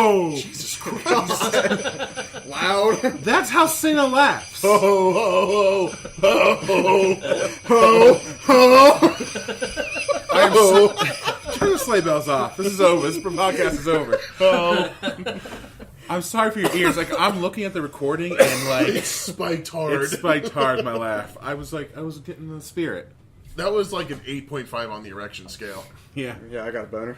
Ho! Jesus Christ. Loud. That's how Santa laughs. Ho, ho, ho, ho, ho, ho. Turn the sleigh bells off. This is over. This podcast is over. Ho. I'm sorry for your ears. Like, I'm looking at the recording and like It's spiked hard. it spiked hard my laugh. I was getting the spirit. That was like an 8.5 on the erection scale. Yeah. Yeah, I got a boner.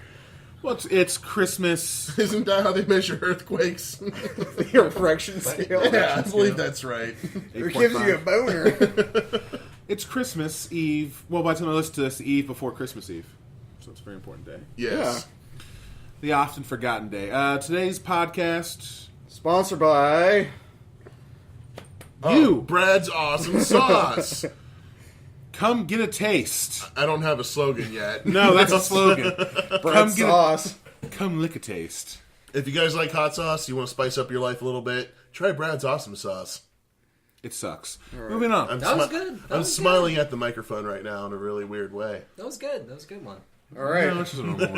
Well, it's Christmas. Isn't that how they measure earthquakes? The erection scale. Yeah, I believe that's right. It gives you a boner. It's Christmas Eve. Well, by the time I listen to this, the Eve before Christmas Eve. So it's a very important day. Yes. The often forgotten day. Today's podcast. Sponsored by... You. Brad's Awesome Sauce. Come get a taste. I don't have a slogan yet. No, that's a slogan. Bread sauce. Come lick a taste. If you guys like hot sauce, you want to spice up your life a little bit, try Brad's Awesome Sauce. It sucks. Right. Moving on. That was good. I'm smiling at the microphone right now in a really weird way. That was good. That was a good one. All right. No, it's just a normal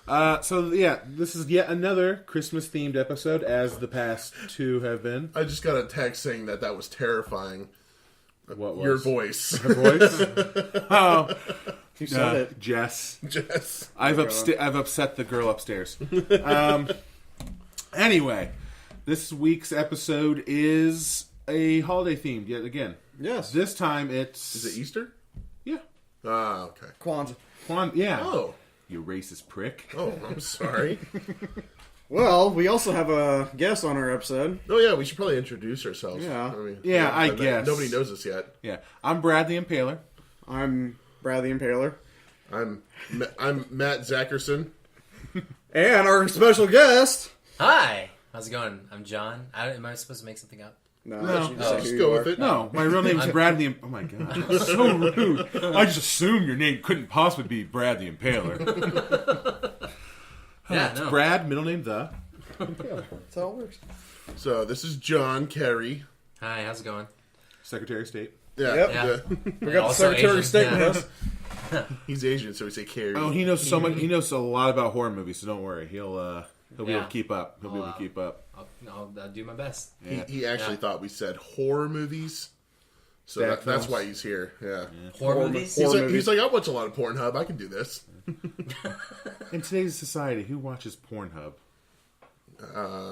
way. So, yeah, this is yet another Christmas-themed episode, as the past two have been. I just got a text saying that was terrifying. What was? Your voice. Her voice? Oh. You said it. Jess. Jess. I've upset the girl upstairs. Anyway, this week's episode is a holiday themed yet again. Yes. This time it's... Is it Easter? Yeah. Ah, okay. Kwanzaa. Yeah. Oh. You racist prick. Oh, I'm sorry. Well, we also have a guest on our episode. Oh, yeah, we should probably introduce ourselves. Yeah. I guess. Nobody knows us yet. Yeah. I'm Brad the Impaler. I'm Brad the Impaler. I'm Matt Zackerson. And our special guest... Hi. How's it going? I'm John. Am I supposed to make something up? No, No. Just go with it. No, my real name is Brad the... Oh, my God. That's so rude. I just assumed your name couldn't possibly be Brad the Impaler. Yeah, It's no. Brad, middle name the... That's how it works. So, this is John Kerry. Hi. How's it going? Secretary of State. Yeah. Yep. Yeah. We got the Also Secretary Asian, of State yeah. with us. He's Asian, so we say Kerry. Oh, he knows so much. He knows a lot about horror movies, so don't worry. He'll be able Yeah. to keep up. He'll be able to keep up. I'll do my best. Yeah. He actually thought we said horror movies. So Bad that's films. why he's here. Yeah. Horror movies? He's like, I watch a lot of Pornhub. I can do this. In today's society, who watches Pornhub?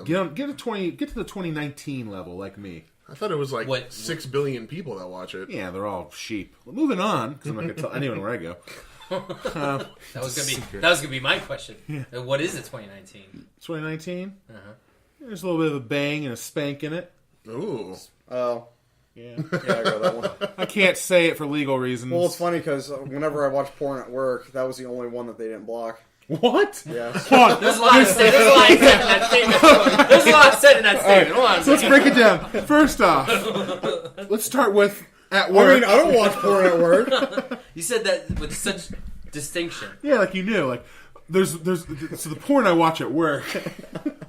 Get to the 2019 level, like me. I thought it was like What? 6 billion people that watch it. Yeah, they're all sheep. Well, moving on, because I'm not going to tell anyone where I go. That was gonna be my question. What is it? 2019. 2019. Uh-huh. There's a little bit of a bang and a spank in it. Ooh. Oh. Yeah, Yeah, I got that one. I can't say it for legal reasons. Well, it's funny because whenever I watch porn at work, that was the only one that they didn't block. What? Yeah. Hold on. There's a lot said in that statement. There's a lot said in that statement. Hold on. a So let's second. break it down. First off, let's start with at work. I mean, I don't watch porn at work. You said that with such distinction. Yeah, like you knew. Like there's so the porn I watch at work.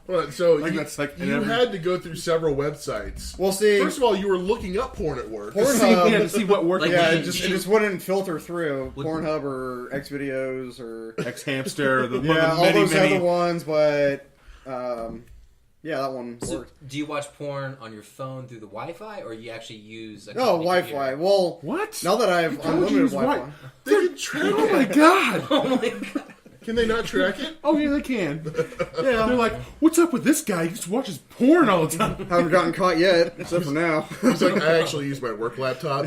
Well, so Like you, that's like in you every- had to go through several websites. Well, see, First of all, you were looking up porn at work. to see what work. Like, yeah, you- it you- just wouldn't filter through Pornhub or Xvideos or X Hamster. The yeah, all many, those many. other ones. But yeah, that one So, worked. do you watch porn on your phone through the Wi-Fi, or you actually use a No, company Wi-Fi. computer? Well, What? now that I have Why would you unlimited use Wi-Fi, They can track Oh my it. god! Oh my god! Can they not track it? Oh yeah, they can. yeah, They're like, "What's up with this guy? He just watches porn all the time." haven't gotten caught yet, except for now. He's like, I actually use my work laptop.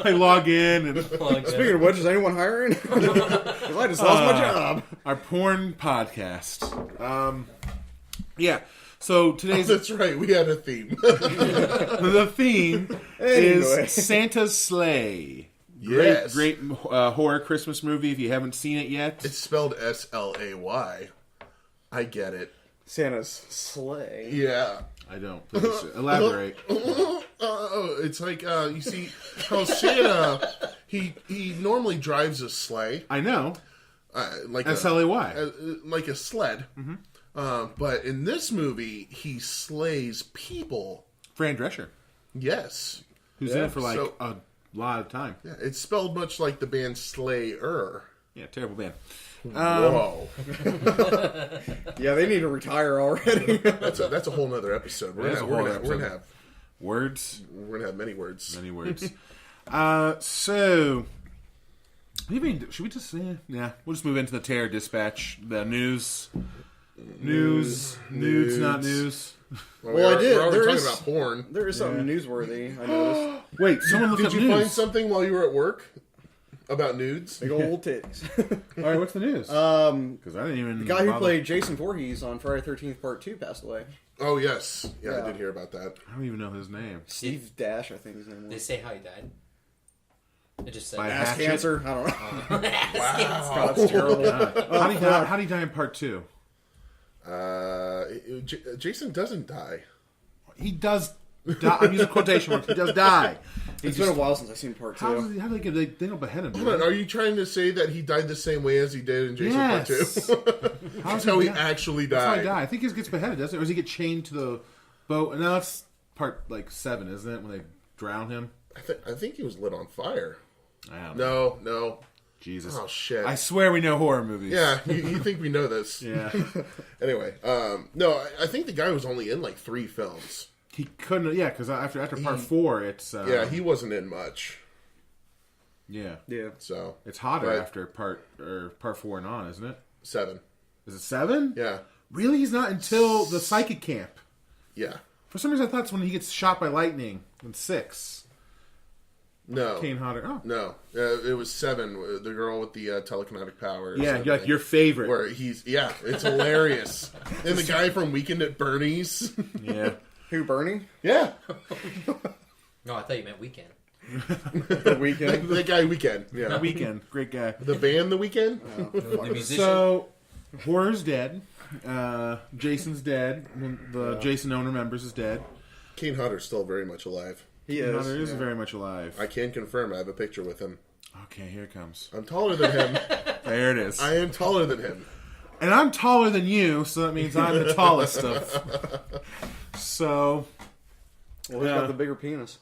I log in and Speaking of which, is anyone hiring? 'Cause I just lost my job. our porn podcast. Yeah. So today's That's right. We had a theme. the theme Anyway. is Santa's Sleigh. Yes. Great horror Christmas movie. If you haven't seen it yet, It's spelled SLAY. I get it. Santa's sleigh. Yeah. I don't. Please elaborate. It's like you see how Santa he normally drives a sleigh, I know. like S-L-A-Y. like a sled. But in this movie, he slays people. Fran Drescher, Yes. who's in it for like So- a lot of time. Yeah, it's spelled much like the band Slayer. Yeah, terrible band. Whoa. Yeah, they need to retire already. That's a whole nother episode. We're gonna have words. We're gonna have many words. Many words. So, should we just yeah? We'll just move into the terror dispatch. The news, nudes, not news. Well, I did. We're already There talking is- about porn. There is something newsworthy, I noticed. Wait, someone look Did up you news. find something while you were at work about nudes? Big old titties. All right, what's the news? Because I didn't even. The guy who bother- played Jason Voorhees on Friday the 13th Part 2 passed away. Oh yes, yeah, I Yeah. did hear about that. I don't even know his name. Steve Dash, I think his name They was. say how he died. It just said By Ass hatchet? cancer? I don't know. Wow. That's terrible. How did he die in part 2? Jason doesn't die. He does die. I'm using quotation marks. He does die. It's been a while since I've seen Part 2. How do they get? They don't behead him. do Hold on, they? are you trying to say that he died the same way as he did in Jason Part 2? Yes. That's how he actually That's how he died. died. I think he gets beheaded, doesn't it? Or does he get chained to the boat? And now it's part 7, isn't it? When they drown him. I think he was lit on fire. I don't know. No. Jesus. Oh shit. I swear we know horror movies. Yeah, you think we know this? Yeah. Anyway, no, I think the guy was only in like 3 films. He couldn't. Yeah, because after part 4, it's. Yeah, he wasn't in much. Yeah. Yeah. So It's hotter But- after part 4 and on, isn't it? 7. Is it 7? Yeah, Really? He's not until the psychic camp. yeah. For some reason, I thought it's when he gets shot by lightning in 6. No, Kane Hodder. Oh. no. It was 7. The girl with the telekinetic powers. Yeah, and like everything. your favorite. Where it's hilarious. And the guy from Weekend at Bernie's. Yeah. Who, Bernie? Yeah, No, I thought you meant weekend. The Weekend? that guy Weekend. Yeah, Weekend. Great guy. the band The Weekend. The musician. So, Horror's dead. Jason's dead. The Jason no one remembers is dead. Kane Hodder's still very much alive. He Kane is. Hodder is yeah. very much alive. I can confirm. I have a picture with him. Okay, here it comes. I'm taller than him. There it is. I am taller than him. And I'm taller than you, so that means I'm the tallest of. So, Well, he's got the bigger penis.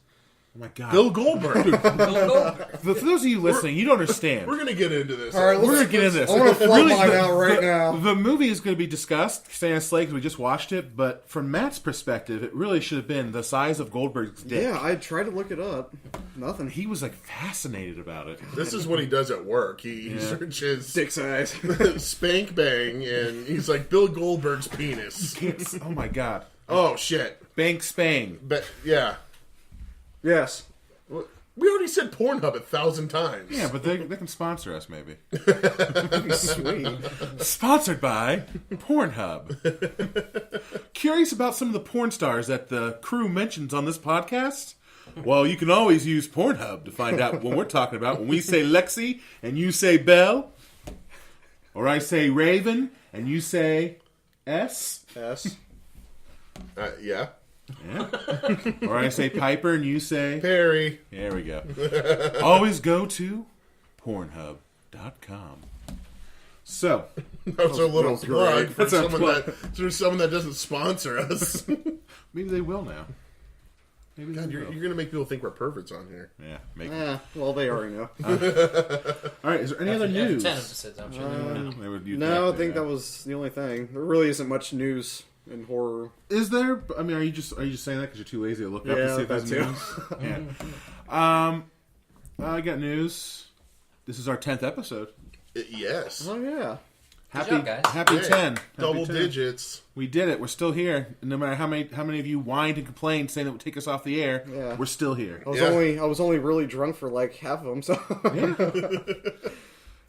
oh my god. Bill Goldberg. For those of you listening, you don't understand. We're gonna get into this. All right, We're going to get into this. I want to flub mine out right now. The movie is going to be discussed, stay on slate because we just watched it, but from Matt's perspective, it really should have been the size of Goldberg's dick. Yeah, I tried to look it up. Nothing. He was like fascinated about it. This is what he does at work. He searches Dick size. spank bang, and he's like Bill Goldberg's penis. Oh my god. Oh shit! Bank Spang. But yeah, Yes. we already said Pornhub 1,000 times. Yeah, but they can sponsor us maybe. Sweet. Sponsored by Pornhub. Curious about some of the porn stars that the crew mentions on this podcast? Well, you can always use Pornhub to find out what we're talking about. When we say Lexi and you say Belle, or I say Raven and you say S, S. Yeah. yeah. Or I say Piper and you say... Perry. There we go. Always go to Pornhub.com. So, That was a little That's plug great. for That's a someone plug. for someone that doesn't sponsor us. maybe they will now. Maybe God, they you're will. gonna make people think we're perverts on here. Yeah, make Well, they already know. All right, is there any other After news? 10 episodes, I'm sure. No, I think that was the only thing. There really isn't much news in horror. Is there? I mean, are you just saying that because you're too lazy to look up Yeah, to see if there's that news? Yeah. I got news. This is our 10th episode. Yes. Oh, yeah. Happy, job, guys. happy Yeah, 10. Happy Double 10. digits. We did it. We're still here. No matter how many of you whined and complained saying it would take us off the air, Yeah. we're still here. I was Yeah. only really drunk for like half of them, so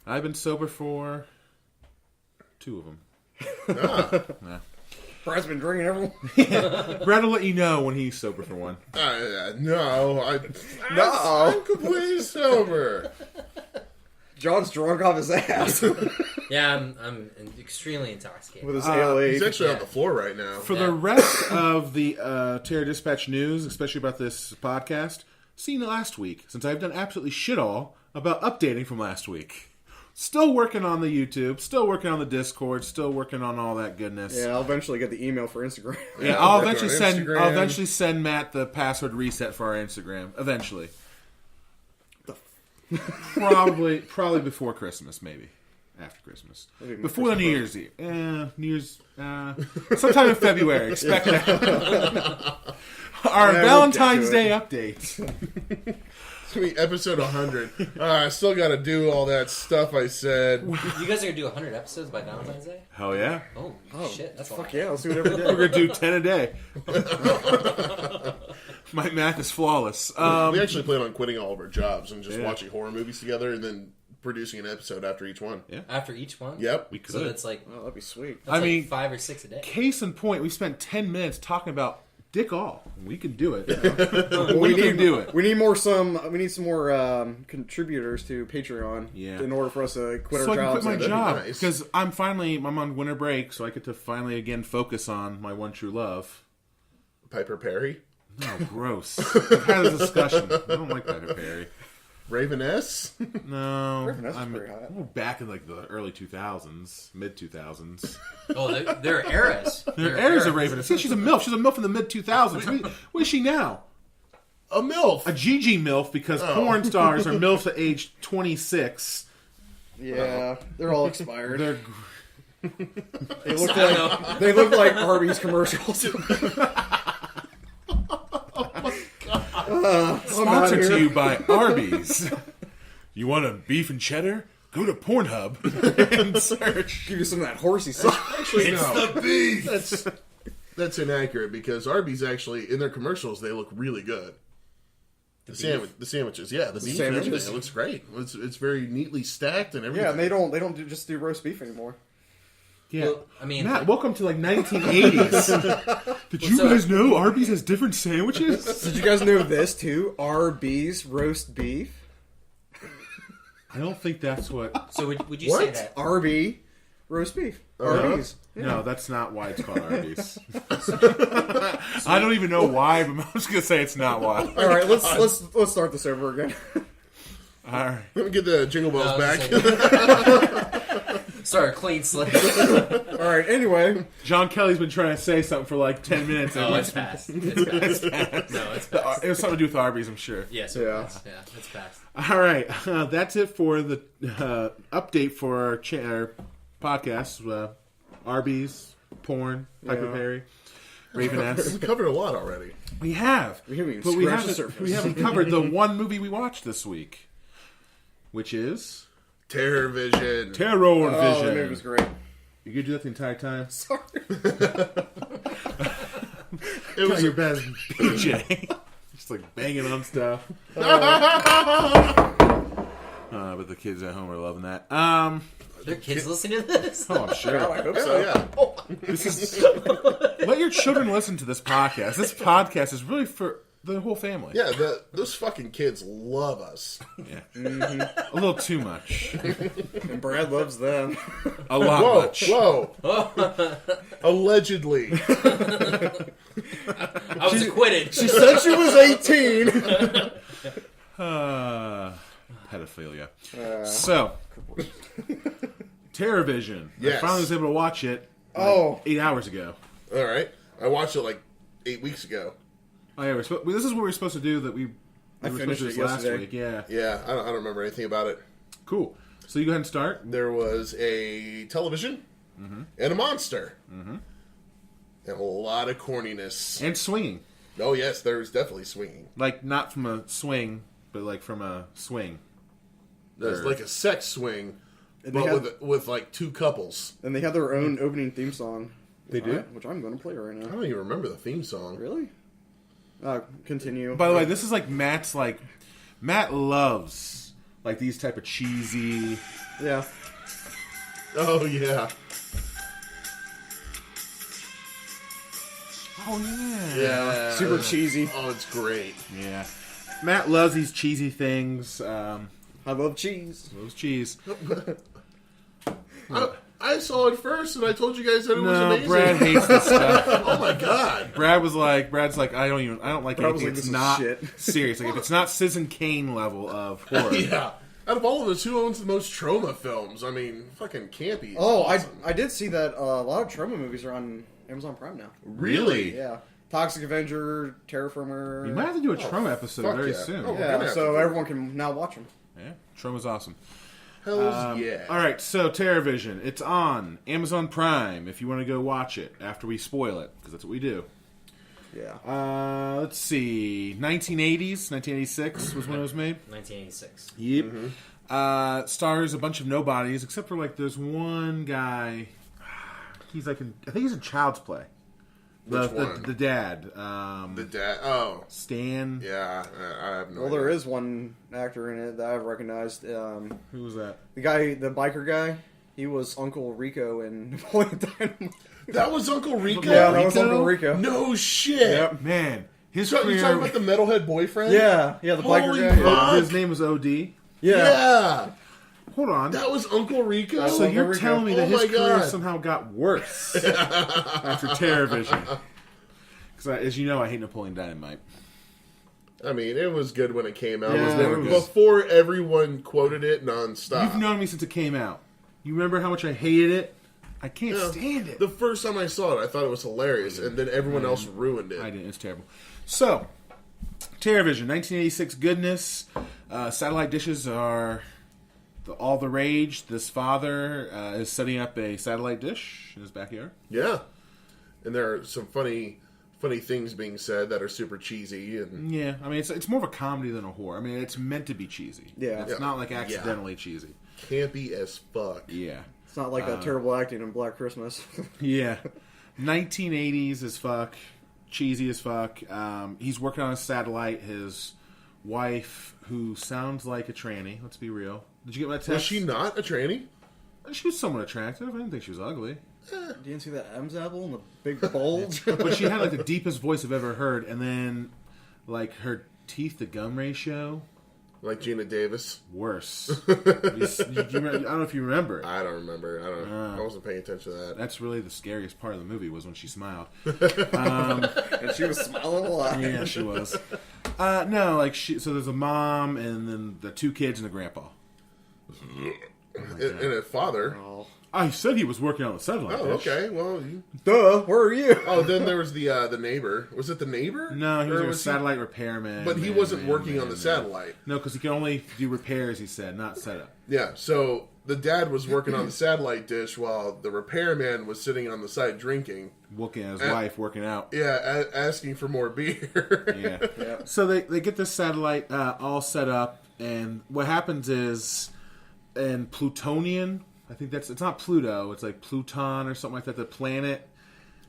I've been sober for 2 of them. Yeah. Brad's been drinking everyone. Brad will let you know when he's sober for one. No, I'm completely sober. John's drunk off his ass Yeah, I'm extremely intoxicated. with his ale He's age. actually on the floor right now. For Yeah. the rest of the Terror Dispatch news, especially about this podcast, seen last week, since I've done absolutely shit all about updating from last week. Still working on the YouTube, still working on the Discord, still working on all that goodness. Yeah, I'll eventually get the email for Instagram. Yeah, I'll I'll work eventually on send. Instagram. I'll eventually send Matt the password reset for our Instagram. Eventually. Probably before Christmas, maybe. After Christmas. Maybe Before the New Year's Eve. Sometime in February. Expect that. Our Yeah, Valentine's we'll Day get update. It's going to be episode 100. I still got to do all that stuff I said. You guys are gonna do 100 episodes by Valentine's Day? Hell yeah. Oh, shit, that's a Fuck lot. yeah, let's do whatever we We're do. going to do 10 a day. My math is flawless. We actually plan on quitting all of our jobs and just Yeah. watching horror movies together and then producing an episode after each one. Yeah. After each one? Yep. We could. So that's like, Oh, that'd be sweet. that's mean, like 5 or 6 a day. Case in point, we spent 10 minutes talking about Dick All. We can do it. we can do it. We need some more contributors to Patreon. Yeah. In order for us to quit So I our can jobs. quit my That'd be job nice. because I'm on winter break, so I get to finally again focus on my one true love. Piper Perry. Oh, gross! We've had a discussion. I don't like Piper Perry. Raveness. No, Ravenous is I'm pretty hot. we're back in like the early 2000s, mid 2000s. Oh, they're eras. There is a Raven. See, she's a MILF. She's a MILF in the mid 2000s. What is she now? A MILF. A GG MILF because porn stars are MILFs at age 26. Yeah, they're all expired. They're They look like Arby's commercials. sponsored to you by Arby's. You want a beef and cheddar? Go to Pornhub and search. Give you some of that horsey stuff. Actually, no. That's inaccurate because Arby's actually, in their commercials, they look really good. The sandwiches, yeah, the beef and everything, sandwiches. it looks great. It's very neatly stacked and everything. Yeah, and they don't just do roast beef anymore. Yeah, Well, I mean, Matt, welcome to like 1980s. Did you guys know Arby's has different sandwiches? Did you guys know this too? Arby's roast beef. I don't think that's what. so would you say What? that? Arby roast beef. Arby's. No, that's not why it's called Arby's. I don't even know why, but I'm just gonna say it's not why. All right, let's start this over again. All right. Let me get the jingle bells No, I was back. Sorry, clean slate. All right. Anyway, John Kelly's been trying to say something for like 10 minutes. Oh, it's past. It's past. No, it's past. It was something to do with Arby's, I'm sure. Yes, Yeah. yeah, it's past. All right, that's it for the update for our podcast. Arby's, porn, Piper Yeah. Perry, Raveness. We covered a lot already. We have, We haven't even but we scratched the haven't. surface. We haven't covered the one movie we watched this week, which is Terror Vision. Terror oh, the Vision. movie was great. You could do that the entire time. Sorry. It was Your best PJ. Just like banging on stuff. But the kids at home are loving that. Their kids listening to this? Oh, I'm sure. I hope Hell so. yeah. This is let your children listen to this podcast. This podcast is really for the whole family. Yeah, those fucking kids love us. Yeah. A little too much. And Brad loves them. A lot Whoa, much. whoa. Allegedly. I was acquitted. She said she was 18. Pedophilia. So, Terror Vision. I Yes. finally was able to watch it Oh, 8 hours ago. All right. I watched it like 8 weeks ago. Oh, yeah, this is what we were supposed to do that we were supposed finished to do it this last yesterday. week. Yeah. Yeah, I don't remember anything about it. Cool. So you go ahead and start. There was a television and a monster. And a lot of corniness. And swinging. Oh, yes, there was definitely swinging. Like, not from a swing, but like from a swing. There's like a sex swing, And but they had- with like two couples. and they had their own opening theme song. They do? Which I'm going to play right I now. don't even remember the theme song. Really? Continue. By the way, this is like Matt's Matt loves like these type of cheesy. Yeah. Oh, yeah. Oh yeah. Yeah. Super cheesy. Oh, it's great. Yeah. Matt loves these cheesy things. I love cheese. Loves cheese. I saw it first, and I told you guys that it was No, amazing. Brad hates this stuff. Oh my god. Brad's like, I don't like Brad was anything like, that's this is not shit. serious. Like if it's not Citizen Kane level of horror. Yeah. Out of all of us, who owns the most trauma films? I mean, fucking campy. Oh, Awesome. I did see that a lot of trauma movies are on Amazon Prime now. Really? Yeah. Toxic Avenger, Terraformer. We might have to do a trauma episode fuck very yeah. soon. Oh, we're gonna Yeah, have so to do everyone can now watch them. Yeah, Tron was awesome. Hells yeah. All right, so TerraVision. It's on Amazon Prime if you want to go watch it after we spoil it, because that's what we do. Yeah. Let's see. 1980s, 1986 was when it was made. 1986. Yep. Stars a bunch of nobodies, except for, like, there's one guy. He's like, I think he's in Child's Play. Which one? The dad. The dad. Oh. Stan. Yeah, I have no Well, idea. there is one actor in it that I've recognized. Who was that? The guy, the biker guy. He was Uncle Rico in Napoleon Dynamite. That was Uncle Rico? Yeah, that was Uncle Rico. No shit. Yep. Man, his So, career. you talking about the metalhead boyfriend? Yeah, the biker Holy guy. fuck. His name was OD. Yeah. Hold on. That was Uncle Rico? So you're Rico. telling me that Oh his my career God. somehow got worse after TerraVision? Because, as you know, I hate Napoleon Dynamite. I mean, it was good when it came out. Yeah, It was never it was- before everyone quoted it nonstop. You've known me since it came out. You remember how much I hated it? I can't Yeah. stand it. The first time I saw it, I thought it was hilarious, and then everyone else ruined it. I didn't. It's terrible. So, TerraVision, 1986 goodness. Satellite dishes are all the rage. This father is setting up a satellite dish in his backyard. Yeah. And there are some funny things being said that are super cheesy. And Yeah, I mean, it's more of a comedy than a horror. I mean, it's meant to be cheesy. Yeah. It's Yeah. not like accidentally cheesy. campy as fuck. Yeah. It's not like that terrible acting in Black Christmas. Yeah. 1980s as fuck. Cheesy as fuck. He's working on a satellite. His wife, who sounds like a tranny, let's be real. Did you get my text? Was she not a tranny? She was somewhat attractive. I didn't think she was ugly. You didn't see that M's apple and the big bulge? But she had like the deepest voice I've ever heard. And then, like, her teeth to gum ratio, Like Gina Davis? worse. I don't know if you remember. I don't remember. I don't know. I wasn't paying attention to that. That's really the scariest part of the movie was when she smiled. And she was smiling a lot. Yeah, she was. No, like so there's a mom and then the two kids and the grandpa. And a father. Oh. I said he was working on the satellite Oh, dish. okay. Well, Duh, where are you? oh, then there was the neighbor. Was it the neighbor? No, he was Or a satellite repairman. But he wasn't working on the satellite. No, because he can only do repairs, he said, not setup. Yeah, so the dad was working on the satellite dish while the repairman was sitting on the side drinking. Looking at his wife working out. Yeah, asking for more beer. Yeah. Yep. So they get this satellite all set up, and what happens is, in Plutonian, I think it's not Pluto, it's like Pluton or something like that, the planet.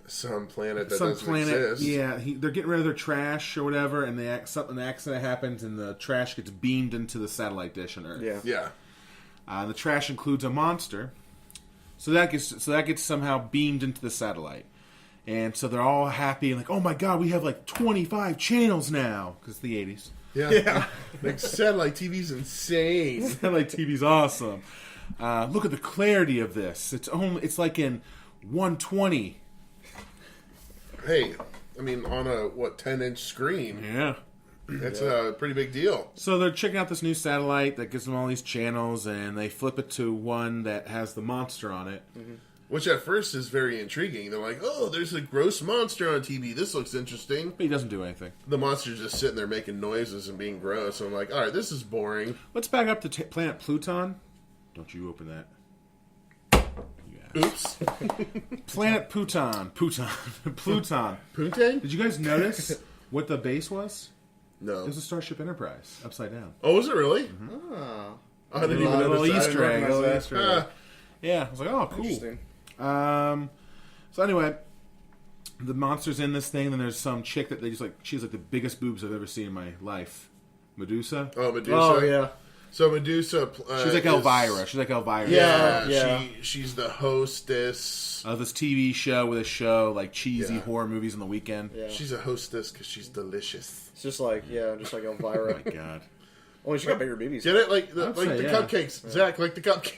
Some planet that Some doesn't planet, exist. yeah. They're getting rid of their trash or whatever, and an accident happens, and the trash gets beamed into the satellite dish on Earth. Yeah. Yeah. The trash includes a monster, so that gets somehow beamed into the satellite, and so they're all happy and like, oh my god, we have like 25 channels now because the 80s. Yeah. Like, satellite TV's insane. Satellite TV's awesome. Look at the clarity of this. It's like in 120. Hey, I mean, on a, 10-inch screen, Yeah. that's a pretty big deal. So they're checking out this new satellite that gives them all these channels, and they flip it to one that has the monster on it. Mm-hmm. Which at first is very intriguing. They're like, oh, there's a gross monster on TV. This looks interesting. But he doesn't do anything. The monster's just sitting there making noises and being gross. So I'm like, all right, this is boring. Let's back up to planet Pluton. Don't you open that. Oops. Planet Pluton. Pluton. Poontang? Did you guys notice what the base was? No. It was a Starship Enterprise, upside down. Oh, was it really? Oh. I didn't even Little notice that. Easter egg. recognize Little that. Easter egg. Ah, Yeah, I was like, oh, cool. Interesting. So anyway, the monster's in this thing, and there's some chick that she's like the biggest boobs I've ever seen in my life. Medusa. oh, Medusa. Oh, yeah. So Medusa. She's like is- Elvira. She's like Elvira. Yeah, Yeah. She's the hostess. Of this TV show with a show like cheesy Yeah. horror movies on the weekend. Yeah. She's a hostess because she's delicious. It's just like Elvira. Oh my God. Only she got bigger babies. Get it? Like the, I'd like say, the yeah. cupcakes. Zach, like the cupcake.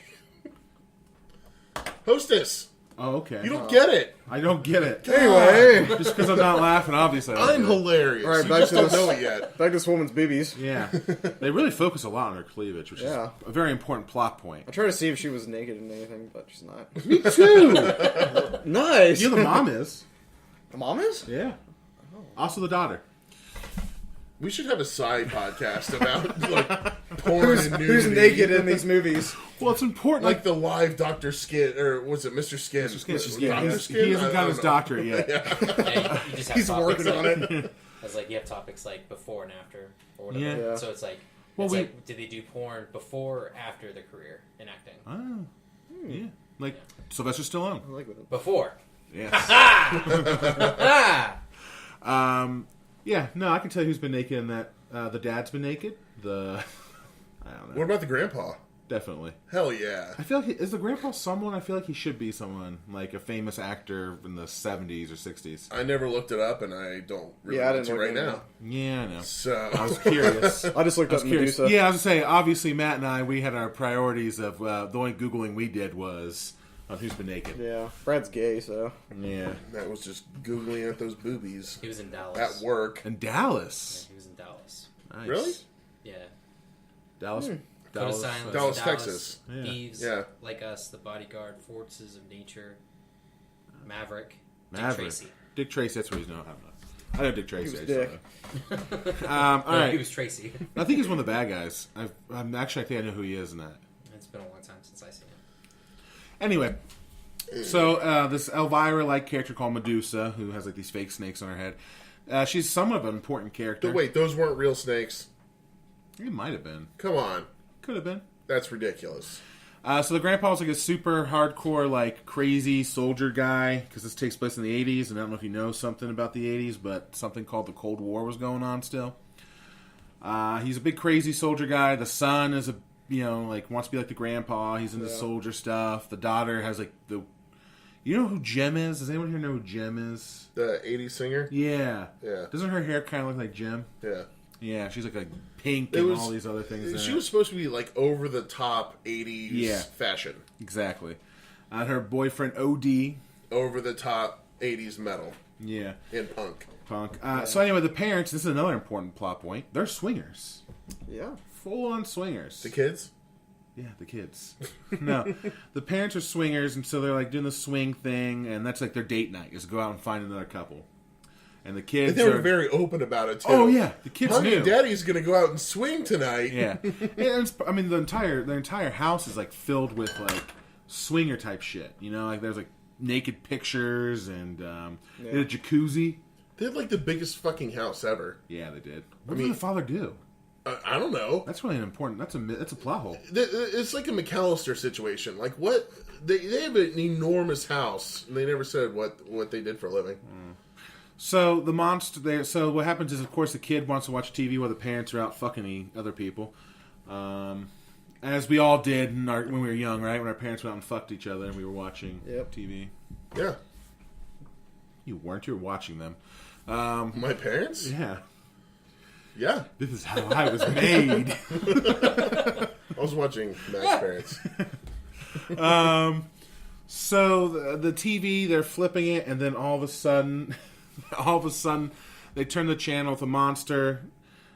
Hostess. Oh, okay. You don't get it. I don't get it. Anyway, Just because I'm not laughing, obviously. I don't I'm get it. hilarious. All right, you back just to don't this. know it yet. back to this woman's BBs. Yeah. They really focus a lot on her cleavage, which Yeah. is a very important plot point. I tried to see if she was naked in anything, but she's not. Me too! Nice. You know, the mom is. The mom is? Yeah. Also the daughter. We should have a side podcast about like porn and nudity. Who's naked in these movies? Well, it's important. Like the live Dr. Skin, or was it Mr. Skin? Mr. Skin. Yeah, Dr. Skin? He hasn't got his doctorate yet. Yeah, you just have He's topics working on it. It's like you have topics like before and after, or whatever. Yeah. So it's like, did they do porn before or after their career in acting? Oh, yeah. Like Sylvester Stallone. I like it. Before. Yes. Ah! Yeah. No, I can tell you who's been naked in that. The dad's been naked. I don't know. What about the grandpa? Definitely. Hell yeah. I feel like is the grandpa someone? I feel like he should be someone like a famous actor in the 70s or 60s. I never looked it up, and I don't really Yeah, I want didn't to look right it now. up. Yeah, I know. So I was curious. I just looked up curious. Medusa. Yeah, I was gonna say. Obviously, Matt and I, we had our priorities of the only googling we did was on who's been naked. Yeah, Brad's gay, so Yeah, that was just googling at those boobies He was in Dallas. at work. and Dallas. Yeah, he was in Dallas. Nice. Really? Yeah. Dallas. Dallas, Dallas, Texas. Yeah. Thieves, Yeah. Like Us, The Bodyguard, Forces of Nature, Maverick, Maverick. Dick Tracy. Dick Tracy. That's what he's known. I don't know. I know Dick Tracy. was I just Dick. don't know. All No, right. he was Tracy. I think he's one of the bad guys. I think I know who he is in that. It's been a long time since I've seen it. Anyway, so this Elvira-like character called Medusa, who has like these fake snakes on her head, she's somewhat of an important character. But wait, those weren't real snakes. It might have been. Come on. Could have been. That's ridiculous. So the grandpa's like a super hardcore, like crazy soldier guy, because this takes place in the 80s, and I don't know if you know something about the 80s, but something called the Cold War was going on still. He's a big crazy soldier guy. The son is like wants to be like the grandpa. He's into soldier stuff. The daughter has like you know who Jem is? Does anyone here know who Jem is? The 80s singer? Yeah. Yeah. Doesn't her hair kind of look like Jem? Yeah. Yeah, she's like a pink and all these other things. She was supposed to be like over the top 80s fashion. Exactly. Her boyfriend OD. Over the top 80s metal. Yeah. And punk. So anyway, the parents, this is another important plot point. They're swingers. yeah. Full on swingers. The kids? Yeah, the kids. No. The parents are swingers, and so they're like doing the swing thing, and that's like their date night, is go out and find another couple. And the kids And they were very open about it too. Oh yeah, the kids Honey, knew. Daddy's going to go out and swing tonight. Yeah. The entire house is like filled with like swinger type shit. You know, like there's like naked pictures and they had a jacuzzi. They had like the biggest fucking house ever. Yeah, they did. What did the father do? I don't know. That's really an important. That's a plot hole. It's like a McAllister situation. Like what they have an enormous house, and they never said what they did for a living. So the monster there. So what happens is, of course, the kid wants to watch TV while the parents are out fucking the other people, as we all did when we were young, right? When our parents went out and fucked each other, and we were watching TV. Yeah, You weren't. You were watching them. my parents. Yeah. Yeah, This is how I was made. I was watching Mac's parents. So the TV, they're flipping it, and then all of a sudden, they turn the channel with a monster.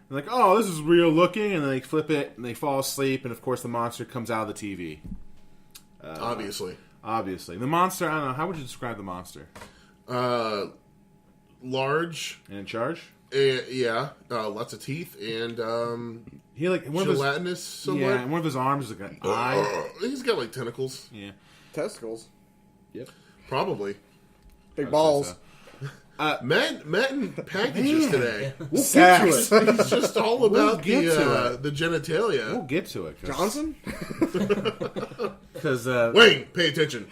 They're like, oh, this is real looking, and then they flip it, and they fall asleep, and of course the monster comes out of the TV. Obviously, The monster, I don't know, how would you describe the monster? large. And in charge? Lots of teeth and He like one of his, gelatinous somewhat. yeah, and one of his arms is like an eye. He's got like tentacles, Yeah. Testicles. Yep. probably. Big balls. Matt and packages today. We'll Sex. get to it. He's just all about get to the genitalia. We'll get to it. Johnson? Because Wayne, pay attention.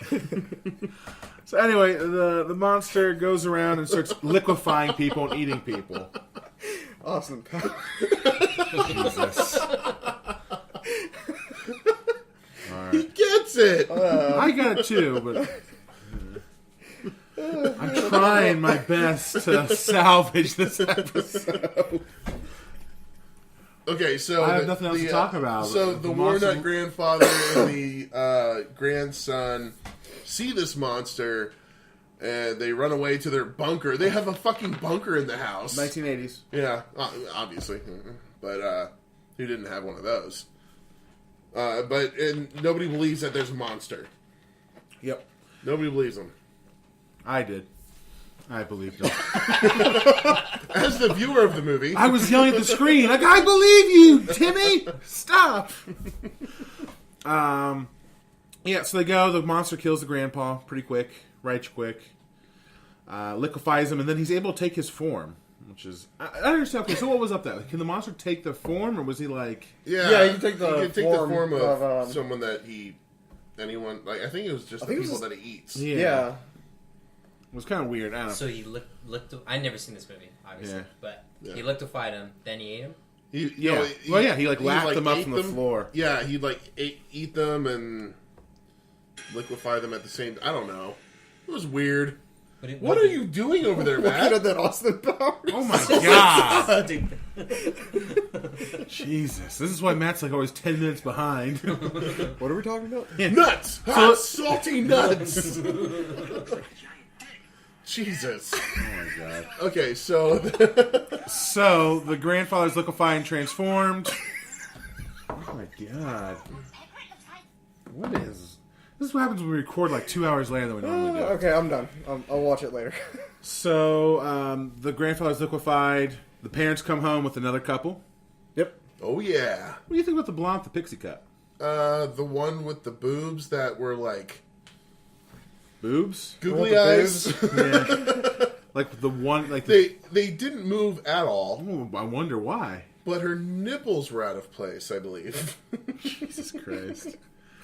so anyway, the monster goes around and starts liquefying people and eating people. Austin Powers. Jesus. He gets it. I got it too, but I'm trying my best to salvage this episode. Okay, so I have nothing else to talk about. So The the monster- Warnut grandfather and the grandson see this monster, and they run away to their bunker. They have a fucking bunker in the house. 1980s. Yeah, obviously, but who didn't have one of those? And nobody believes that there's a monster. Yep. Nobody believes them. I did. I believe him. As the viewer of the movie, I was yelling at the screen, like, I believe you, Timmy! Stop! Yeah, so they go, the monster kills the grandpa pretty quick, right quick. Liquefies him, and then he's able to take his form, which is... I don't understand. Okay, so what was up there? Can the monster take the form, or was he like... Yeah, he can take the form of of, someone that anyone, like, I think it was just the people that he eats. Yeah. It was kind of weird. I don't know. So he I've never seen this movie, obviously, but he liquefied him, then he ate him. He like lapped them up from the floor. Yeah, he'd like eat them and liquefy them at the same. I don't know. It was weird. What are you doing over there, Matt? Looking at that Austin Powers. Oh my god! Jesus, this is why Matt's like always 10 minutes behind. What are we talking about? Nuts, hot, salty nuts. Jesus. Oh my god. Okay, so So the grandfather's liquefied and transformed. Oh my god. What is this? Is what happens when we record like 2 hours later than we normally do. Okay, I'm done. I'll watch it later. So the grandfather's liquefied. The parents come home with another couple. Yep. oh yeah, What do you think about the blonde with the pixie cut? the one with the boobs that were like Boobs? googly eyes. Yeah. Like the one, like the, They didn't move at all, oh, I wonder why. but her nipples were out of place, I believe. Jesus Christ.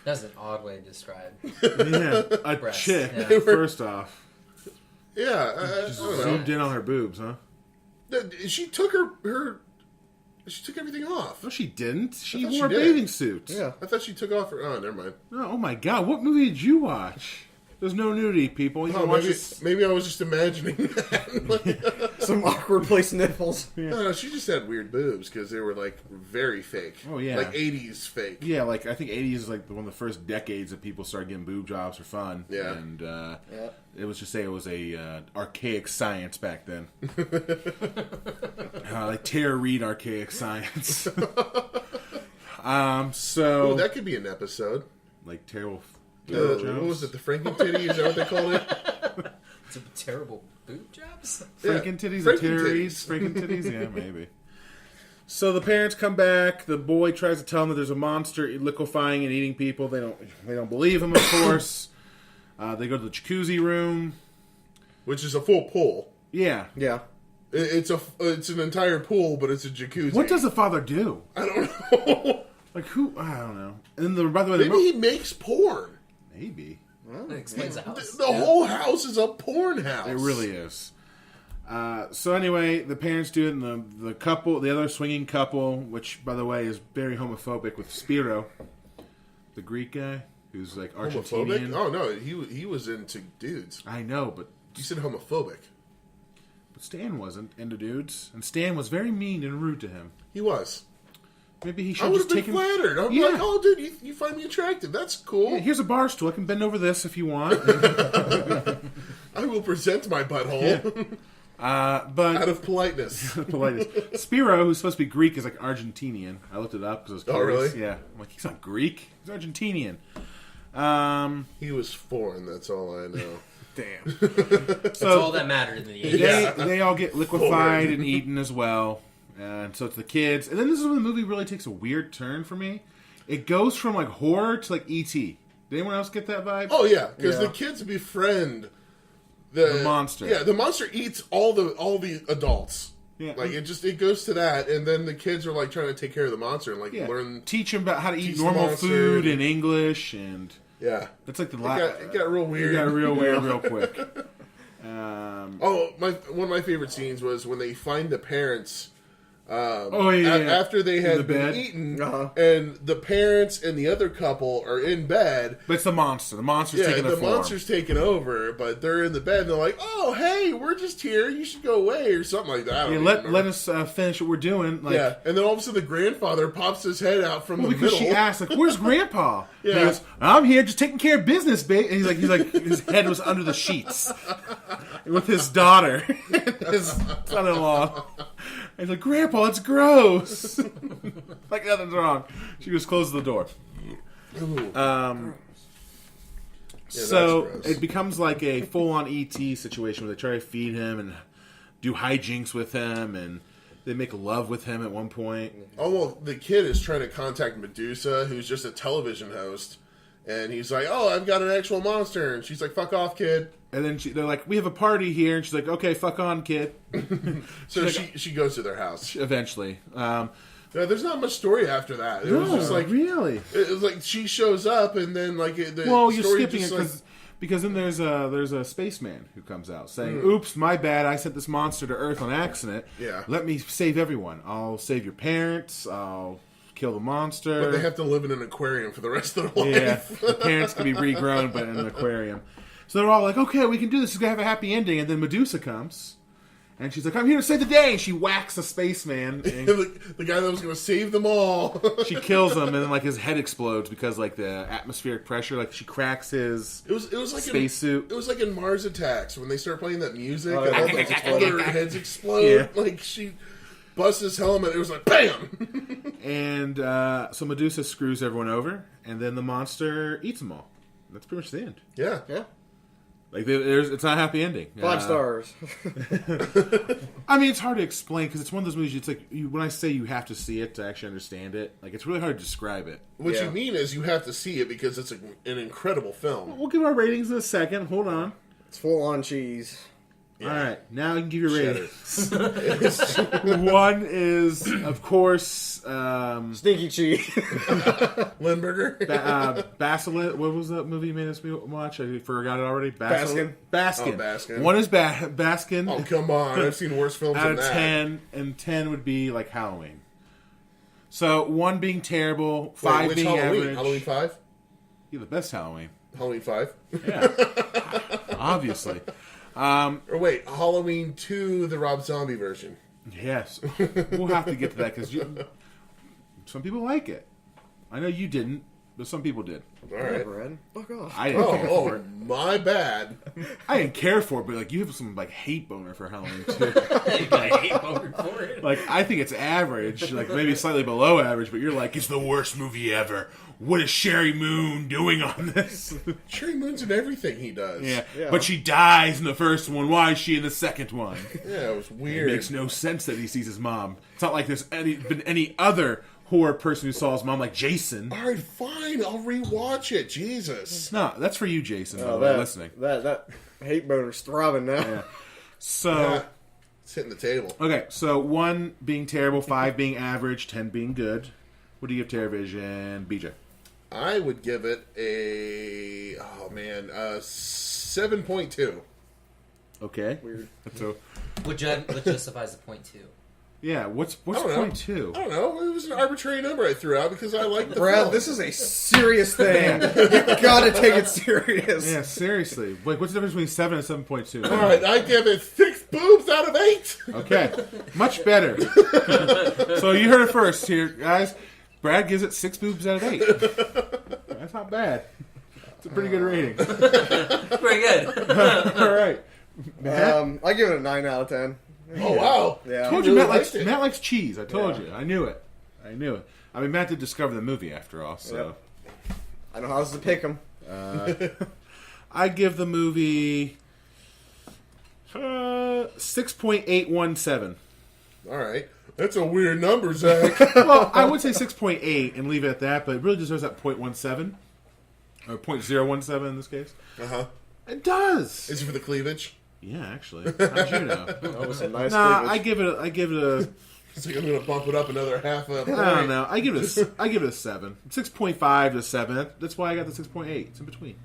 That's an odd way to describe. Yeah, a Breasts, chick. yeah. First off, Yeah, I just don't know. zoomed in on her boobs, huh? She took she took everything off. No, she didn't. She thought wore a she did. bathing suit. Yeah. I thought she took off her. Oh, never mind. Oh my god, what movie did you watch? There's no nudity, people. You Oh, can watch maybe, this. maybe I was just imagining that. Some awkward place nipples. No, she just had weird boobs because they were like very fake. Oh, yeah. like 80s fake. Yeah, like I think 80s is like one of the first decades that people started getting boob jobs for fun. Yeah. And it was just say it was a archaic science back then. Like Tara Reid archaic science. So Oh, that could be an episode. like terrible. What was it? The Franken-titty? Is that what they called it? It's a terrible boob jobs. Franken titties or Terry's? Franken titties? Yeah, maybe. So the parents come back. The boy tries to tell them that there's a monster liquefying and eating people. They don't believe him, of course. They go to the jacuzzi room. Which is a full pool. Yeah. Yeah. It's an entire pool, but it's a jacuzzi. What does the father do? I don't know. Like who? I don't know. And then by the way, Maybe he makes porn. maybe That explains the house. The whole house is a porn house. it really is. So anyway, the parents do it, and the couple, the other swinging couple, which by the way is very homophobic with Spiro, the Greek guy who's like Argentinian. Homophobic? Oh no, he was into dudes. I know, but You said homophobic. Stan wasn't into dudes, and Stan was very mean and rude to him. He was. Maybe he I should would just have been take him. flattered. I'm Yeah. like, oh, dude, you find me attractive. That's cool. Yeah, here's a bar stool. I can bend over this if you want. I will present my butthole But out of politeness. politeness. Spiro, who's supposed to be Greek, is like Argentinian. I looked it up because I was Oh, curious. really? Yeah. I'm like, he's not Greek. He's Argentinian. He was foreign. That's all I know. Damn. That's all that mattered in the 80s. They all get liquefied and eaten as well. And so it's the kids. And then this is when the movie really takes a weird turn for me. It goes from like horror to like E.T. Did anyone else get that vibe? Oh yeah, because Yeah. the kids befriend The monster. Yeah, the monster eats all the adults. Yeah. Like it goes to that, and then the kids are like trying to take care of the monster and like Yeah. learn. Teach them about how to eat Teach the normal monster. food in English. And Yeah, that's like the it got real weird. It got real weird real quick. Oh, one of my favorite scenes was when they find the parents. Yeah. After they In the had bed. been eaten, Uh-huh. and the parents and the other couple are in bed. But it's the monster. The monster's Yeah, taking the their form. monster's taking over, but they're in the bed and they're like, "Oh, hey, we're just here. You should go away," or something like that. I don't Yeah, even let remember. us finish what we're doing. Like, Yeah, and then all of a sudden the grandfather pops his head out from well, the because middle. she asked, like, "Where's Grandpa?" Yeah. And he goes, "I'm here, just taking care of business, babe." And he's like, his head was under the sheets with his daughter, his son-in-law. And he's like, "Grandpa, it's gross." Like nothing's wrong. She just closes the door. So that's gross. it becomes like a full-on ET situation where they try to feed him and do hijinks with him, and they make love with him at one point. Oh, well, the kid is trying to contact Medusa, who's just a television host, and he's like, oh, I've got an actual monster, and she's like, fuck off, kid. And then they're like, we have a party here, and she's like, okay, fuck on, kid. So she goes to their house. Eventually. Yeah, there's not much story after that. It was just like really? It was like she shows up, and then like the Well, you're story skipping it just, because then there's a spaceman who comes out saying, "Oops, my bad. I sent this monster to Earth on accident. Yeah. Let me save everyone. I'll save your parents. I'll kill the monster." But they have to live in an aquarium for the rest of their life. Yeah, the parents can be regrown, but in an aquarium. So they're all like, "Okay, we can do this. It's gonna have a happy ending." And then Medusa comes. And she's like, I'm here to save the day. And she whacks a spaceman. And the guy that was going to save them all. she kills him, and then like his head explodes because like the atmospheric pressure. Like she cracks his It was like spacesuit. It was like in Mars Attacks when they start playing that music Oh, and yeah. all their heads explode. Yeah. Like she busts his helmet. It was like bam. And so Medusa screws everyone over, and then the monster eats them all. That's pretty much the end. Yeah. Yeah. Like it's not a happy ending. 5 stars. I mean, it's hard to explain because it's one of those movies. It's like when I say you have to see it to actually understand it. Like it's really hard to describe it. What Yeah. you mean is you have to see it because it's an incredible film. We'll give our ratings in a second. Hold on. It's full on cheese. All right, now you can give your Cheddar. ratings. One is, of course, Stinky cheese. Limburger. Basilisk. What was that movie you made us watch? I forgot it already. Baskin. Baskin. Oh, Baskin. One is Baskin. Oh, come on. I've seen worse films Out than of that. 10, and 10 would be like Halloween. So 1 being terrible, 5 which being Halloween? average. Halloween 5? You're the best Halloween. Halloween 5? Yeah, obviously. Or wait, Halloween 2, the Rob Zombie version. Yes, we'll have to get to that because some people like it. I know you didn't, but some people did. All right. Brad. Fuck off. I didn't care for it. My bad. I didn't care for it, but like you have some like hate boner for Halloween too. You got a hate boner for it. Like I think it's average, like maybe slightly below average, but you're like it's the worst movie ever. What is Sherry Moon doing on this? Sherry Moon's in everything he does. Yeah. Yeah. But she dies in the first one. Why is she in the second one? Yeah, it was It weird. makes no sense that he sees his mom. It's not like there's been any other horror person who saw his mom, like Jason. All right, fine. I'll rewatch it. Jesus. No, that's for you, Jason. By Oh, the way, that, listening. that hate boner's throbbing now. Yeah. So. Yeah. It's hitting the table. Okay, so 1 being terrible, 5 being average, 10 being good. What do you give Terrorvision, BJ? I would give it a 7.2. Okay. Weird. So, What justifies the point 2? yeah, what's I don't know. point 2? I don't know. It was an arbitrary number I threw out because I liked the Brad, film. this is a serious thing. You gotta take it serious. Yeah, seriously. Like, what's the difference between 7 and 7.2? All right, I give it 6 boobs out of 8. Okay, much better. So you heard it first here, guys. Brad gives it 6 boobs out of 8. That's not bad. It's a pretty good rating. Pretty good. All right. I give it a 9 out of 10. Oh, wow. Yeah. I told You you really Matt likes, liked it. Matt likes cheese. I told Yeah. you. I knew it. I mean, Matt did discover the movie after all, so. I know how to pick them. I give the movie 6.817. All right. That's a weird number, Zach. Well, I would say 6.8 and leave it at that, but it really deserves that 0.17 or 0.017 in this case. Uh-huh. It does. Is it for the cleavage? Yeah, actually. How'd you know? That was some nice Nah, cleavage. I give it a. It's like I'm going to bump it up another half a point. I don't know. I give it a 7. 6.5 to 7. That's why I got the 6.8. It's in between.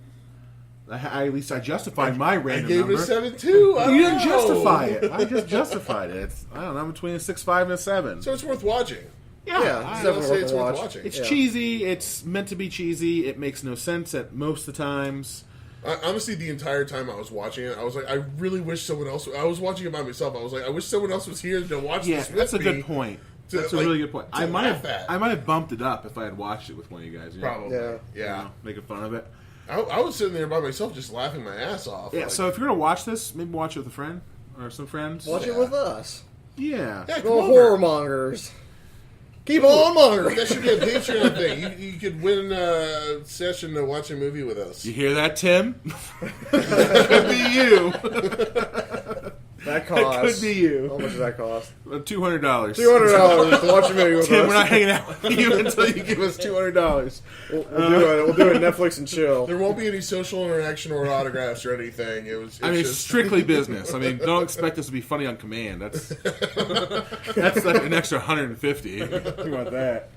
At least I justified my I random gave number. it a 7 too. You didn't justify it. I just justified it. I don't know. I'm between a 6.5 and a 7. So it's worth watching. Yeah, I- it's I'll definitely say worth it's a worth watch. watching. It's Yeah. cheesy. It's meant to be cheesy. It makes no sense at most of the times. Honestly, the entire time I was watching it, I was like, I really wish someone else. I was watching it by myself. I was like, I wish someone else was here to watch Yeah, this with that's a me. good point. to, That's a like, really good point. to I might laugh have at. I might have bumped it up if I had watched it with one of you guys. You know? Probably. Yeah. You Yeah. know, making fun of it. I was sitting there by myself just laughing my ass off. Yeah. like, So if you're gonna watch this, maybe watch it with a friend or some friends. Watch it Yeah. with us. Yeah. yeah, The come over. Horrormongers. Keep on mongering. That should be a Patreon thing. You could win a session to watch a movie with us. You hear that, Tim? That could be you. That costs. That could be you. How much does that cost? $200. $200 to watch a movie with Tim, us. we're not hanging out with you until you give us $200. We'll do it Netflix and chill. There won't be any social interaction or autographs or anything. It's I mean, just strictly business. I mean, don't expect us to be funny on command. That's like an extra $150. You want that?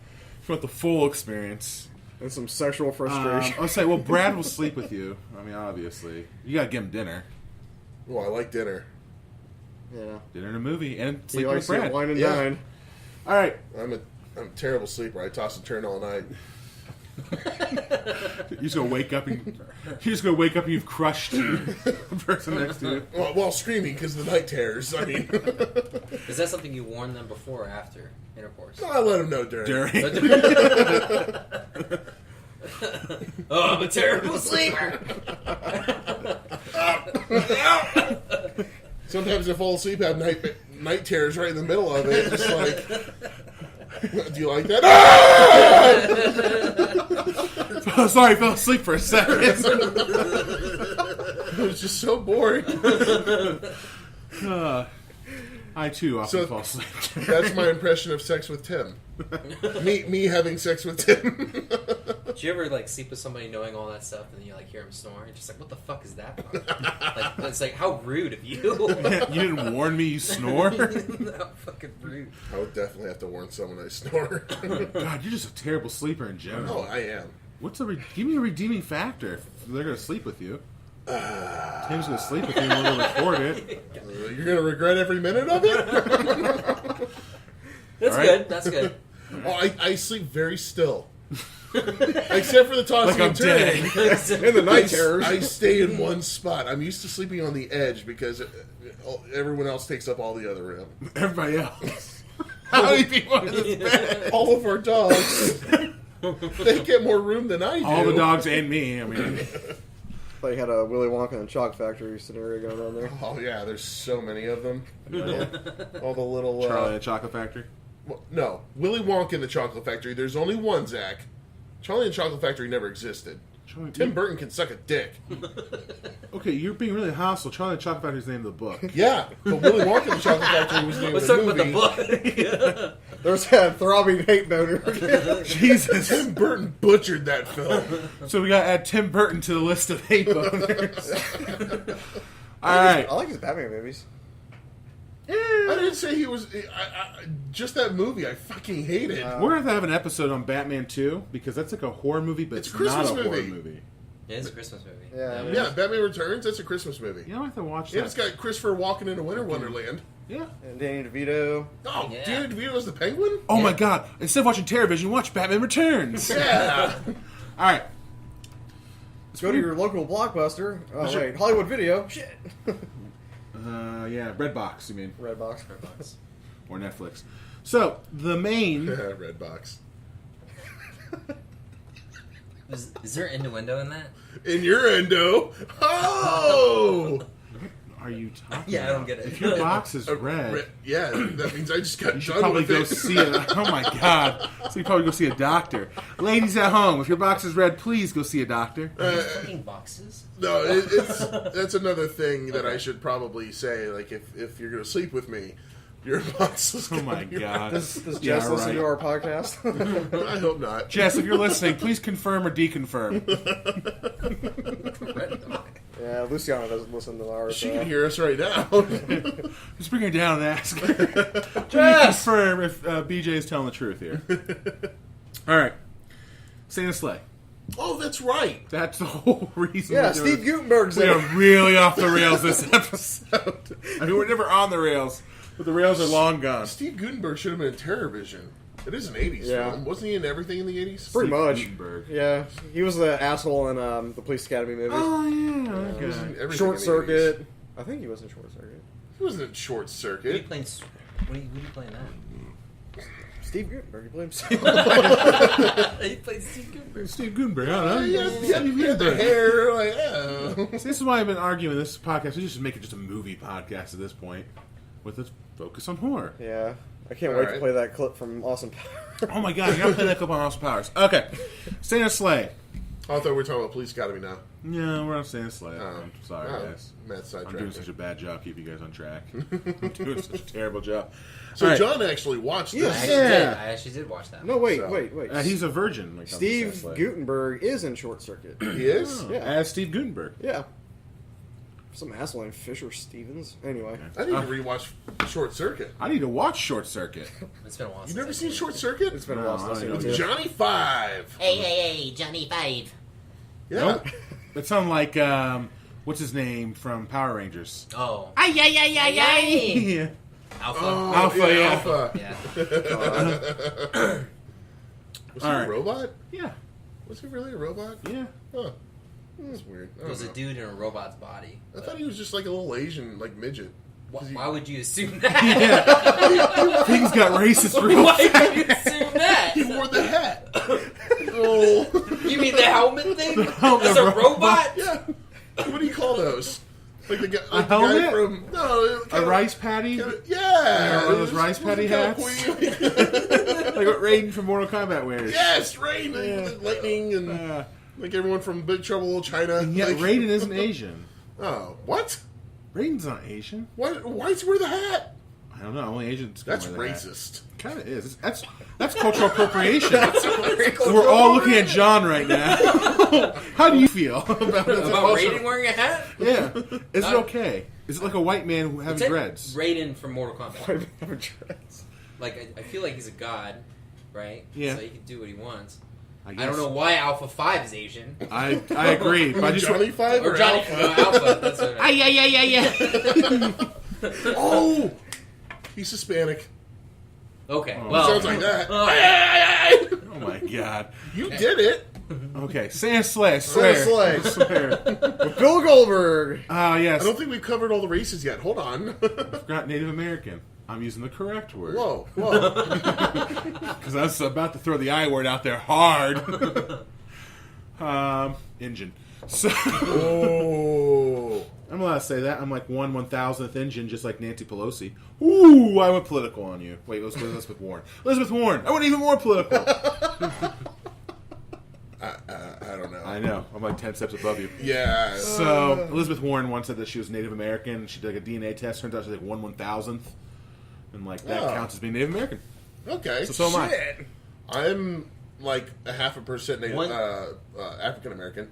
You want the full experience. And some sexual frustration. I'll say, well, Brad will sleep with you. I mean, obviously, you gotta give him dinner. Well, I like dinner. Yeah. Dinner and a movie, and He sleep with likes to Brad. wine and Yeah. dine. All right. I'm a terrible sleeper. I toss and turn all night. You're just gonna wake up and you've crushed the person next to you. While screaming because the night terrors. I mean, Is that something you warn them before or after intercourse? I let them know during. Oh, I'm a terrible sleeper. Sometimes I fall asleep, have night terrors right in the middle of it. Just like, do you like that? Oh, sorry, I fell asleep for a second. It was just so boring. I too often So- fall asleep. That's my impression of sex with Tim. Me having sex with Tim. Did you ever sleep with somebody knowing all that stuff and then you hear them snore? You're just like, what the fuck is that about? It's like, how rude of you. You didn't warn me you snore? How fucking rude. I would definitely have to warn someone I snore. God, you're just a terrible sleeper in Oh, general. I am. Give me a redeeming factor if they're gonna sleep with you. Tim's gonna sleep with you and we're gonna record it. You're gonna regret every minute of it. That's All right. good. That's good. Oh, I sleep very still. Except for the tossing Like I'm and turning. dead. In the night terrors. I stay in one spot. I'm used to sleeping on the edge because everyone else takes up all the other room. Everybody else. How many people in this bed? All of our dogs, they get more room than I do. All the dogs and me. I mean, They had a Willy Wonka and Chocolate Factory scenario going on there. Oh yeah, there's so many of them. All the little Charlie and the Chocolate Factory. no, Willy Wonka and the Chocolate Factory. There's only one, Zach. Charlie and the Chocolate Factory never existed. Charlie, Tim Burton can suck a dick. Okay, you're being really hostile. Charlie and the Chocolate Factory is the name of the book. Yeah, but Willy Wonka and the Chocolate Factory was the name Let's of talk the about movie. the book. There's that throbbing hate boner. Jesus. Tim Burton butchered that film. So we gotta add Tim Burton to the list of hate boners. All I right. like his Batman movies. I didn't say he was. Just that movie, I fucking hate it. We're going to have an episode on Batman 2 because that's like a horror movie, but It's it's, a Christmas not a horror movie. movie. It is a Christmas movie. Yeah. Yeah, Batman Returns. That's a Christmas movie. You know, I have to watch Yeah, that. it's got Christopher walking into Winter Wonderland. Yeah. And Danny DeVito. Oh, Yeah. Danny DeVito's the Penguin. Oh my God! Instead of watching Terrorvision, watch Batman Returns. Yeah. All right. Go to your local Blockbuster. Oh, Sure. wait. Hollywood Video. Shit. Yeah, Redbox. You mean Redbox. or Netflix? So the main. Redbox. Is there innuendo in that? In your endo. Oh. Are you talking? Yeah, I don't about? get it. If your box is red, Yeah, that means I just got you should done probably with go it. see a. Oh my God! So you probably go see a doctor. Ladies at home, if your box is red, please go see a doctor. Fucking boxes. No, that's another thing that I should probably say. Like, if you're gonna sleep with me, your box is. Oh my God! Does Jess Yeah, listen to right. our podcast? I hope not. Jess, if you're listening, please confirm or deconfirm. Yeah, Luciana doesn't listen to ours. She can hear us right now. Just bring her down and ask her. Jess! Confirm if BJ is telling the truth here. All right. Santa Sleigh. Oh, that's right. That's the whole reason. Yeah, we're doing Steve this. Gutenberg's We there. are really off the rails this episode. I mean, we're never on the rails, but the rails are long gone. Steve Gutenberg should have been in Terrorvision. It is an 80s Yeah. film. Wasn't he in everything in the 80s? Pretty much. Gutenberg. Yeah, he was the asshole in the Police Academy movie. Oh, yeah. He was in Okay. everything Short in the Circuit. I think he was in Short Circuit. 80s. He wasn't in Short What are you Circuit. playing? What are you playing that? Steve Gutenberg. He played Steve. You played Steve Cooper. Steve Gutenberg, I don't know. He had the hair. Like, oh. See, this is why I've been arguing this podcast. We should just make it just a movie podcast at this point with a focus on horror. Yeah. I can't wait to Alright. play that clip from Austin Powers. Oh my god, you gotta play that clip on Austin Powers. Okay. Santa Sleigh. Oh, I thought we were talking about Police Academy now. No, we're on Santa Sleigh. Oh. I'm sorry, Oh, guys. Matt's I'm doing sidetracked. such a bad job keeping you guys on track. I'm doing such a terrible job. So All right. John actually watched Yeah. this. I actually did watch that. No, wait. He's a virgin. Like, Steve on Santa Sleigh. Gutenberg is in Short Circuit. He is? Oh, Yeah. As Steve Gutenberg. Yeah. Some asshole named Fisher Stevens. Anyway. I need to rewatch Short Circuit. I need to watch Short Circuit. It's been a while. You since never I've seen it. Short Circuit? It's been a No, while since I've I seen don't it. know. too. Johnny Five. Hey, Johnny Five. Yeah. Nope. It sounded like, what's his name from Power Rangers? Oh, Ay, ay, ay, ay, ay. Yeah. Alpha. Oh, Alpha, yeah. Alpha. Yeah. Was he All a right. robot? Yeah. Was he really a robot? Yeah. Huh. That's weird. I It was a don't dude in a robot's body. know. I thought he was just like a little Asian, like midget. Why would you assume that? Things got racist real Why fast. would you assume that? He wore the hat. Oh. You mean the helmet thing? helmet As a robot. robot? Yeah. What do you call those? Like the guy, A like the guy helmet? from A kinda- rice patty? kinda- yeah. One of those rice patty hats? Like what Raiden from Mortal Kombat wears. Yes, rain, Yeah. lightning, and Uh, like everyone from Big Trouble in Little China. and yet like, Raiden isn't Asian. Oh, what? Raiden's not Asian. Why does he wear the hat? I don't know. Only Asians can That's wear that. racist. Kind of is. That's cultural appropriation. We're all looking at John right now. How do you feel about this? About Raiden wearing a hat? Yeah. Is it okay? Is it like a white man who having Take dreads? Raiden from Mortal Kombat. Dreads. Like, I feel like he's a god, right? Yeah. So he can do what he wants. I I don't know why Alpha 5 is Asian. I agree. But I just Johnny Five Or Johnny Alpha? Alpha. That's what I mean. Oh, he's Hispanic. Okay, Oh. well. Sounds like that. Oh my god. You did it. Okay, Santa Sleigh. I swear. Santa I swear. With Bill Goldberg. Ah, yes. I don't think we've covered all the races yet. Hold on. Forgot Native American. I'm using the correct word. Whoa, whoa. Because I was about to throw the I word out there hard. Engine. So Oh. I'm allowed to say that. I'm like 1/1000th engine, just like Nancy Pelosi. Ooh, I went political on you. Wait, let's with Elizabeth Warren. Elizabeth Warren. I went even more political. I don't know. I know. I'm like 10 steps above you. Yeah. So Elizabeth Warren once said that she was Native American. She did like a DNA test. Turns out she's like 1/1000th, and like that Oh. counts as being Native American. Okay. So am I. Shit. I'm like a 0.5% Native, One- African American.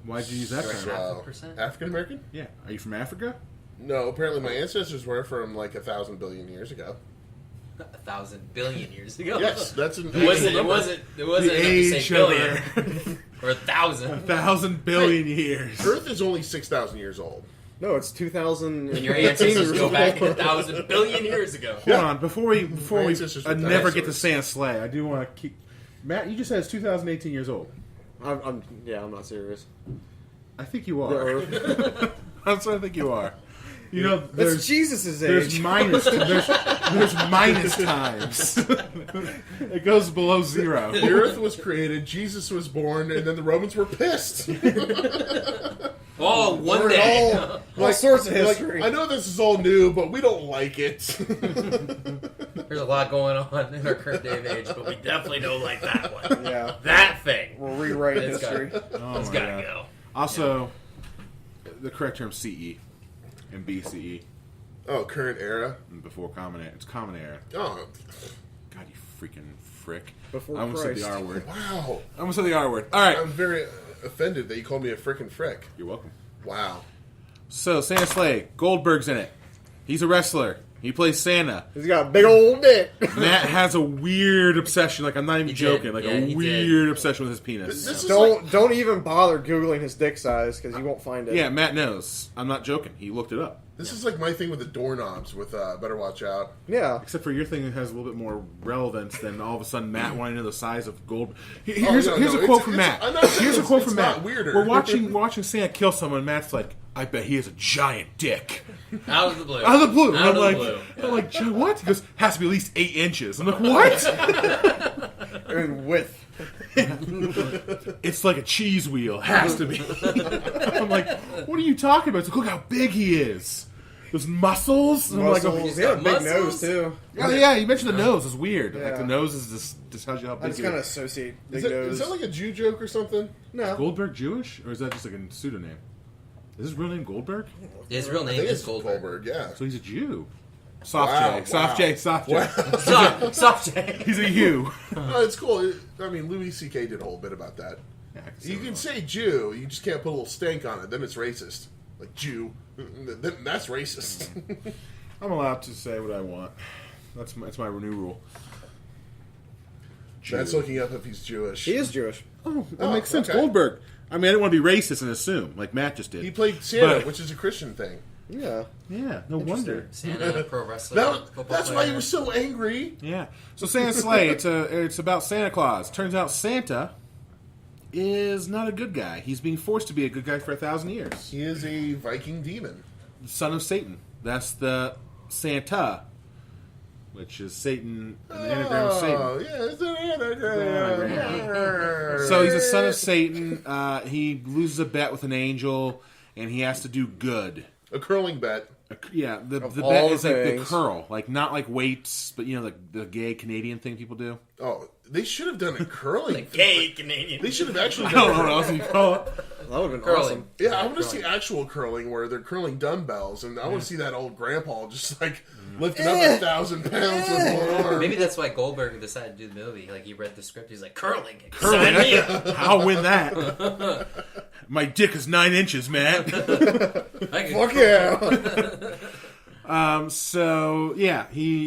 Why'd you use that term? Half a percent? African American? Yeah. Are you from Africa? No, apparently my ancestors were from like 1,000 billion years ago. 1,000 billion years ago. Yes, that's an It wasn't. It number. wasn't. It The wasn't enough to age say of billion or 1,000. 1,000 billion years. Earth is only 6,000 years old. No, it's 2000. And your ancestors go back 1,000 billion years ago. Hold on, before we My ancestors were never get to dinosaurs. Santa Sleigh, I do want to keep. Matt, you just said it's 2018 years old. I'm not serious. I think you The are. Earth. That's what I think you are. You know, That's there's Jesus' there's age. minus there's minus times. It goes below zero. The Earth was created, Jesus was born, and then the Romans were pissed. Oh, one We're day. all sorts of Like, history. I know this is all new, but we don't like it. There's a lot going on in our current day of age, but we definitely don't like that one. Yeah. That thing. We're rewriting It's got- history. Oh It's my gotta God. go. Also, the correct term CE and BCE Oh, current era. and before Common Era. It's Common Era. Oh, God, you freaking frick! Before I almost said the Christ. R word. wow. I almost said the R word. All right, I'm very offended that you called me a frickin' frick. you're welcome. Wow. So Santa Sleigh, Goldberg's in it. He's a wrestler. He plays Santa. He's got a big old dick. Matt has a weird obsession. Like I'm not even He joking. did. Like Yeah, a he weird did. obsession with his penis. This is like, Don't even bother googling his dick size because you won't find it. Yeah, Matt knows. I'm not joking. He looked it up. this is like my thing with the doorknobs with Better Watch Out. Yeah. Except for your thing that has a little bit more relevance than all of a sudden Matt wanting to know the size of gold. Oh, Here's no, a no, quote it's- from it's- Matt. I'm not saying Here's a it's- quote it's from not Matt. weirder. We're watching Santa kill someone. Matt's like, I bet he has a giant dick. Out of the blue. Out of the blue. Out I'm of like, the blue. I'm like, "Joe, what? He goes, has to be at least 8 inches. I'm like, what? And width. It's like a cheese wheel. Has to be. I'm like, what are you talking about? It's like, look how big he is. those muscles. And I'm like, Muscles. He had a big nose too. oh, yeah, you mentioned the nose. It's weird. Like Yeah. the nose is just tells you how big. I just it kind of is. associate Is big nose. that like a Jew joke or something? No. Goldberg Jewish, or is that just like a pseudonym? Is his real name Goldberg? His real I name think is it's Goldberg. Goldberg, yeah. So he's a Jew. Soft Wow, J, soft wow. J, soft J. Wow. Soft J. He's a U. No, it's cool. I mean, Louis C.K. did a whole bit about that. Yeah, I can see You it. can say Jew, you just can't put a little stank on it. Then it's racist. Like Jew, then that's racist. I'm allowed to say what I want. That's my new rule. That's looking up if he's Jewish. He is Jewish. Oh, that Oh, makes sense. okay. Goldberg. I mean, I didn't want to be racist and assume, like Matt just did. He played Santa, But- which is a Christian thing. Yeah. Yeah, no wonder. Santa, pro wrestler. football That's why player. he was so angry. Yeah. So Santa's Sleigh, it's about Santa Claus. Turns out Santa is not a good guy. He's being forced to be a good guy for 1,000 years. He is a Viking demon. The son of Satan. That's the Santa, which is Satan, an anagram of Satan. Oh, yeah, it's an anagram. So he's a son of Satan. He loses a bet with an angel, and he has to do good. A curling bet. Yeah, the Of bet all is like the things. curl, like not like weights, but like the gay Canadian thing people do. Oh, they should have done a curling. Gay Canadian. They should have actually I don't know done what else you call it. That would have been Curling. awesome. Yeah, I want to see actual curling where they're curling dumbbells, and I want to see that old grandpa just like lifting up 1,000 pounds with one arm. Maybe that's why Goldberg decided to do the movie. Like he read the script, he's like curling. Curling. Sign me up. I'll win that. My dick is 9 inches, man. I can Fuck yeah. So yeah,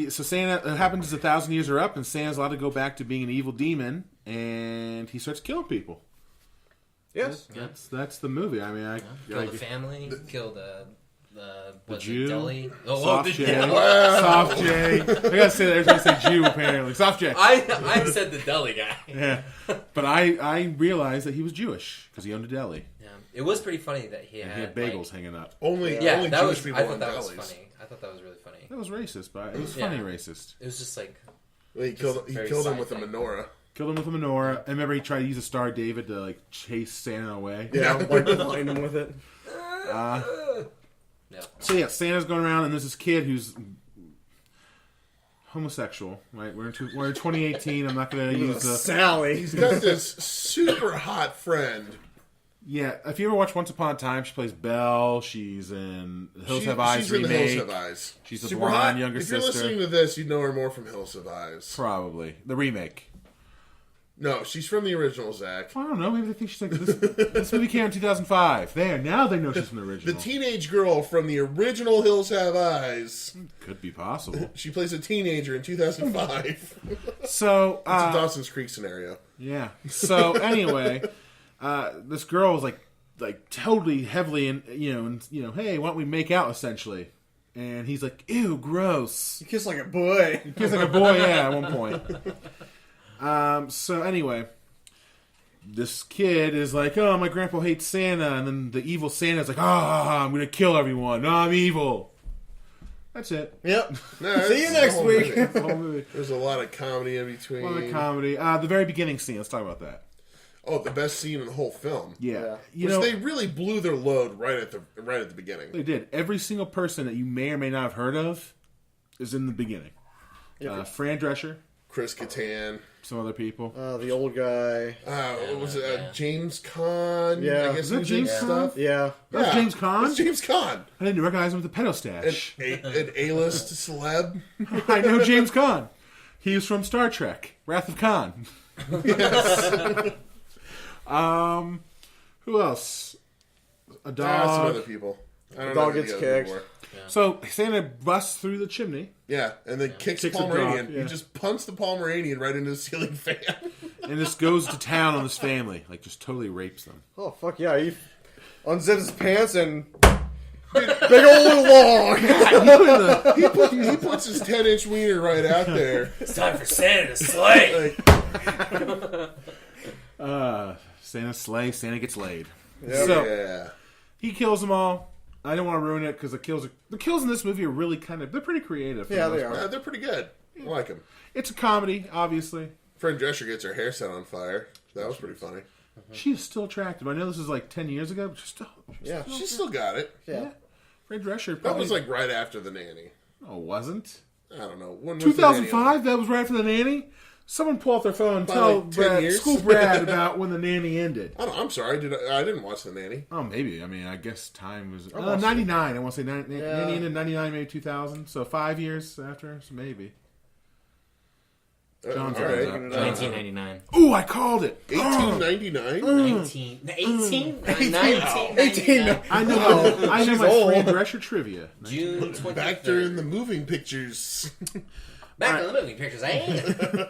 so Santa. It happens as 1,000 years are up, and Santa's allowed to go back to being an evil demon, and he starts killing people. Yes. That's the movie. I mean, Kill the family. Kill the Jew. deli. Soft the J. deli. Soft J. I gotta say that. Everybody say Jew apparently. Soft J. I said the deli guy. Yeah, but I realized that he was Jewish because he owned a deli. Yeah. It was pretty funny that he And had, he had bagels hanging up. Only that Jewish was. people I own thought that was delis. funny. I thought that was really funny. That was racist, but it was Yeah. funny racist. It was just like Well, he killed very him with a sci-fi. menorah. Killed him with a menorah. And remember, he tried to use a Star of David to like chase Santa away. Yeah. Like blind him with it. no. So yeah, Santa's going around, and there's this kid who's homosexual. Right? We're in 2018. I'm not going to use the. Sally. He's got this super hot friend. Yeah, if you ever watch Once Upon a Time, she plays Belle. She's in the Hills Have Eyes She's in the remake. Hills Have Eyes. She's the Super blonde hot. younger if you're sister. listening to this, you'd know her more from Hills Have Eyes. Probably the remake. No, she's from the original, Zach. I don't know. Maybe they think she's like this movie came out in 2005. There, now they know she's from the The original. teenage girl from the original Hills Have Eyes. Could be possible. She plays a teenager in 2005. So, It's a Dawson's Creek scenario. yeah. So anyway, this girl was like totally heavily in, hey, why don't we make out essentially? And he's like, ew, gross. You kiss like a boy. He's like a boy, yeah, at one point. So anyway, this kid is like, oh, my grandpa hates Santa, and then the evil Santa's like, I'm gonna kill everyone. No, I'm evil. That's it. Yep. No, See you it's next the whole week. movie. The whole movie. There's a lot of comedy in A between. lot of comedy. The very beginning scene. Let's talk about that. Oh, the best scene in the whole film. Yeah, Yeah. They really blew their load right at the beginning. They did. Every single person that you may or may not have heard of is in the beginning. Fran Drescher, Chris Kattan. some other people. The old guy. What was it? James Caan. Yeah. I guess Is that he was in James Caan? stuff. Yeah. That's Yeah. James Caan? That's James Caan. I didn't recognize him with the pedo stash. An A-list celeb. I know James Caan. He was from Star Trek, Wrath of Khan. Yes. Who else? A Some dog. other people. I don't Dog know who gets the others kicked. were. So Santa busts through the chimney. Yeah, and then kicks the Kicks a Pomeranian. dog, yeah. He just punts the Pomeranian right into the ceiling fan. And just goes to town on this family. Like, just totally rapes them. Oh, fuck yeah. He unzips his pants and... Big old log. He puts his 10-inch wiener right out there. It's time for Santa to slay. Like, Santa slay, Santa gets laid. Yep. So, yeah. he kills them all. I don't want to ruin it because the kills in this movie are really they're pretty creative. for Yeah, the most they part. are. They're pretty good. I like them. It's a comedy, obviously. Fran Drescher gets her hair set on fire. That was pretty funny. She's still attractive. I know this is like 10 years ago, but she's still Yeah. She still got it. Yeah. Fran Drescher. That Probably, was like right after The Nanny. Oh, it wasn't? I don't know. When was The Nanny 2005? That was right after The Nanny? Someone pull out their phone and By tell like 10 Brad, years? school Brad about when The Nanny ended. I'm sorry. I didn't watch The Nanny. Oh, maybe. I mean, I guess time was... watched 99. I want to say Nanny Yeah. ended 99, maybe 2000. So 5 years after, so maybe. John's all right. right. John's 1999. Ooh, I called it. 1899? 18. I know my She's old. Fran Drescher trivia. June 23rd. Back during the moving pictures. Back in the moving pictures, eh?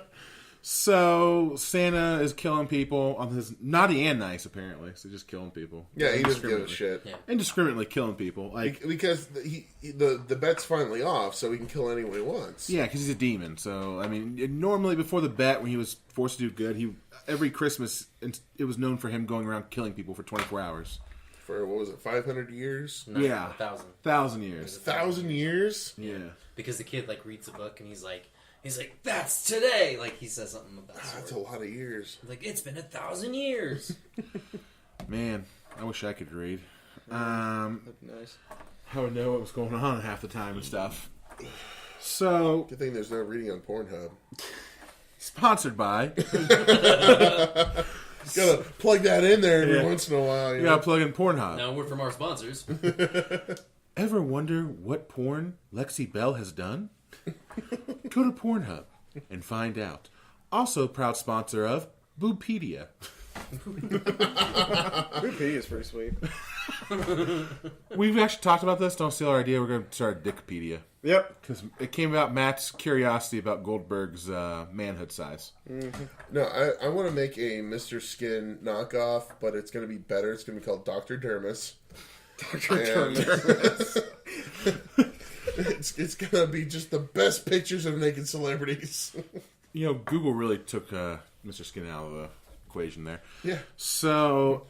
So Santa is killing people on his naughty and nice, apparently. So just killing people. Yeah, he doesn't give a Indiscriminately. shit. Yeah. Indiscriminately killing people. Like, Because the bet's finally off, so he can kill anyone he wants. yeah, because he's a demon. So I mean, normally before the bet, when he was forced to do good, every Christmas it was known for him going around killing people for 24 hours. For, what was it, 500 years? No, Yeah. 1,000. 1,000 years. 1,000 years? Yeah. Because the kid like reads a book and he's like, that's today. Like he says something about that That's a sort. lot of years. Like it's been 1,000 years. Man, I wish I could read. Nice. I would know what was going on half the time and stuff. So, Good thing there's no reading on Pornhub. sponsored by... Gotta plug that in there every Yeah. once in a while. You gotta plug in Pornhub. Now a word from our sponsors. Ever wonder what porn Lexi Bell has done? Go to Pornhub and find out. Also proud sponsor of Boobpedia. Ruby is pretty sweet. We've actually talked about this. Don't steal our idea. We're going to start Dickpedia. Yep. Because it came about Matt's curiosity about Goldberg's manhood size. No, I want to make a Mr. Skin knockoff, but it's going to be better. It's going to be called Dr. Dermis. It's going to be just the best pictures of naked celebrities. You know, Google really took Mr. Skin out of the equation there. Yeah. So,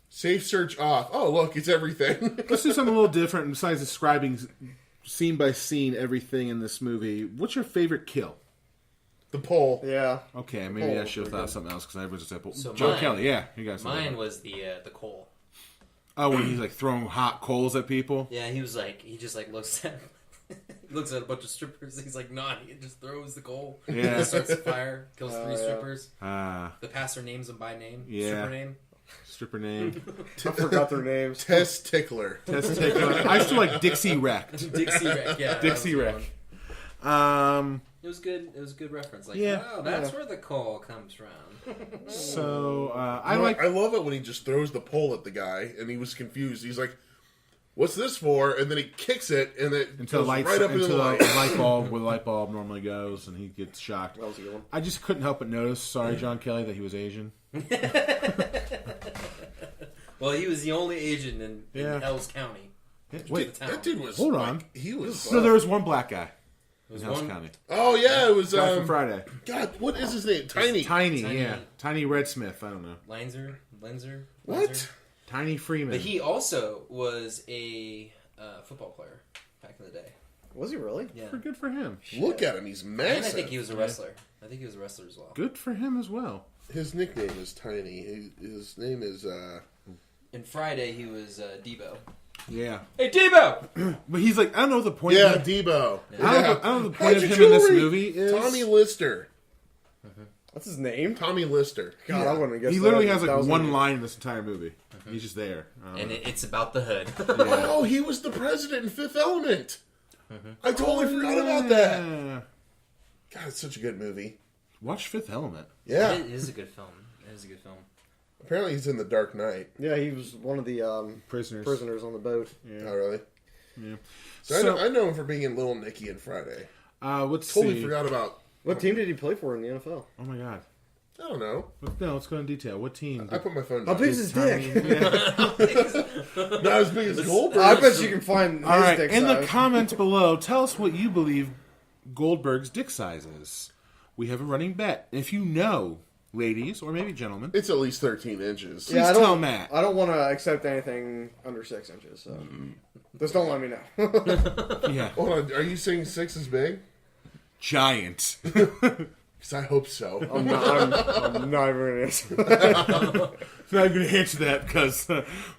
Safe search off. Oh, look, it's everything. let's do something a little different besides describing scene by scene everything in this movie. What's your favorite kill? The pole. Yeah. Okay, maybe Oh, I should have pretty thought of good. something else because I was just simple. So Joe mine- Kelly, yeah, you guys. know Mine that. was the coal. Oh, when he's like throwing hot coals at people. Yeah, he just looks at he looks at a bunch of strippers. He's like naughty and just throws the coal. Yeah. Starts a fire, kills three yeah. strippers. Ah, The pastor names them by name. Yeah. Stripper name. stripper name. I forgot their names. Test tickler. Test taker. I still like Dixie Wrecked. Dixie Wreck. Yeah, that Dixie was the Wreck. one. It was good. It was a good reference. Like, Yeah. oh, that's where the coal comes from. So I You know, like. I love it when he just throws the pole at the guy, and he was confused. He's like, "What's this for?" And then he kicks it, and it Until goes lights, right up into until the the light. light bulb, where the light bulb normally goes, and he gets shocked. That was a good one. I just couldn't help but notice. Sorry, John Kelly, that he was Asian. Well, he was the only Asian in Yeah. Hells County. Wait, the town. That dude was. Hold like, on. he was. no, there was one black guy in was House one- County. Oh yeah, it was. Guy from Friday. God, what is his name? Tiny. Tiny, Tiny. yeah, Tiny Red Smith. I don't know. Lenzer. What? Tiny Freeman. But he also was a football player back in the day. Was he really? Yeah. Good for him. Look at him. He's And massive. I think he was a wrestler. I think he was a wrestler as well. Good for him as well. His nickname is Tiny. His name is. In Friday, he was Debo. Yeah, Hey, Debo! but he's like, I don't know what the point. Yeah, of him. Debo. I don't know the point How'd of you him in this jewelry? movie is Tommy Lister. That's his name? Tommy Lister. God, I wouldn't have guessed He literally that. has That like was one a- line in this entire movie. He's just there. And it's about the hood. Oh, he was the president in Fifth Element. I totally forgot about that. Yeah. God, it's such a good movie. Watch Fifth Element. Yeah. It is a good film. It is a good film. Apparently he's in The Dark Knight. Yeah, he was one of the Prisoners. on the boat. Oh, really? Yeah. So, I know him for being in Little Nicky and Friday. Let's Totally see. forgot about. What team did he play for in the NFL? Oh my god. I don't know. No, let's go in detail. What team? I put my phone How down. big's his dick? Not as big as Goldberg. I bet you can find his All right, dick in the size. comments below, tell us what you believe Goldberg's dick size is. We have a running bet. If you know, ladies or maybe gentlemen, It's at least 13 inches. please I tell don't- Matt. I don't want to accept anything under 6 inches, so just don't let me know. Yeah, Hold on. Are you saying 6 is big? giant. Because I hope so. I'm not even going to answer. Not even going to answer that because,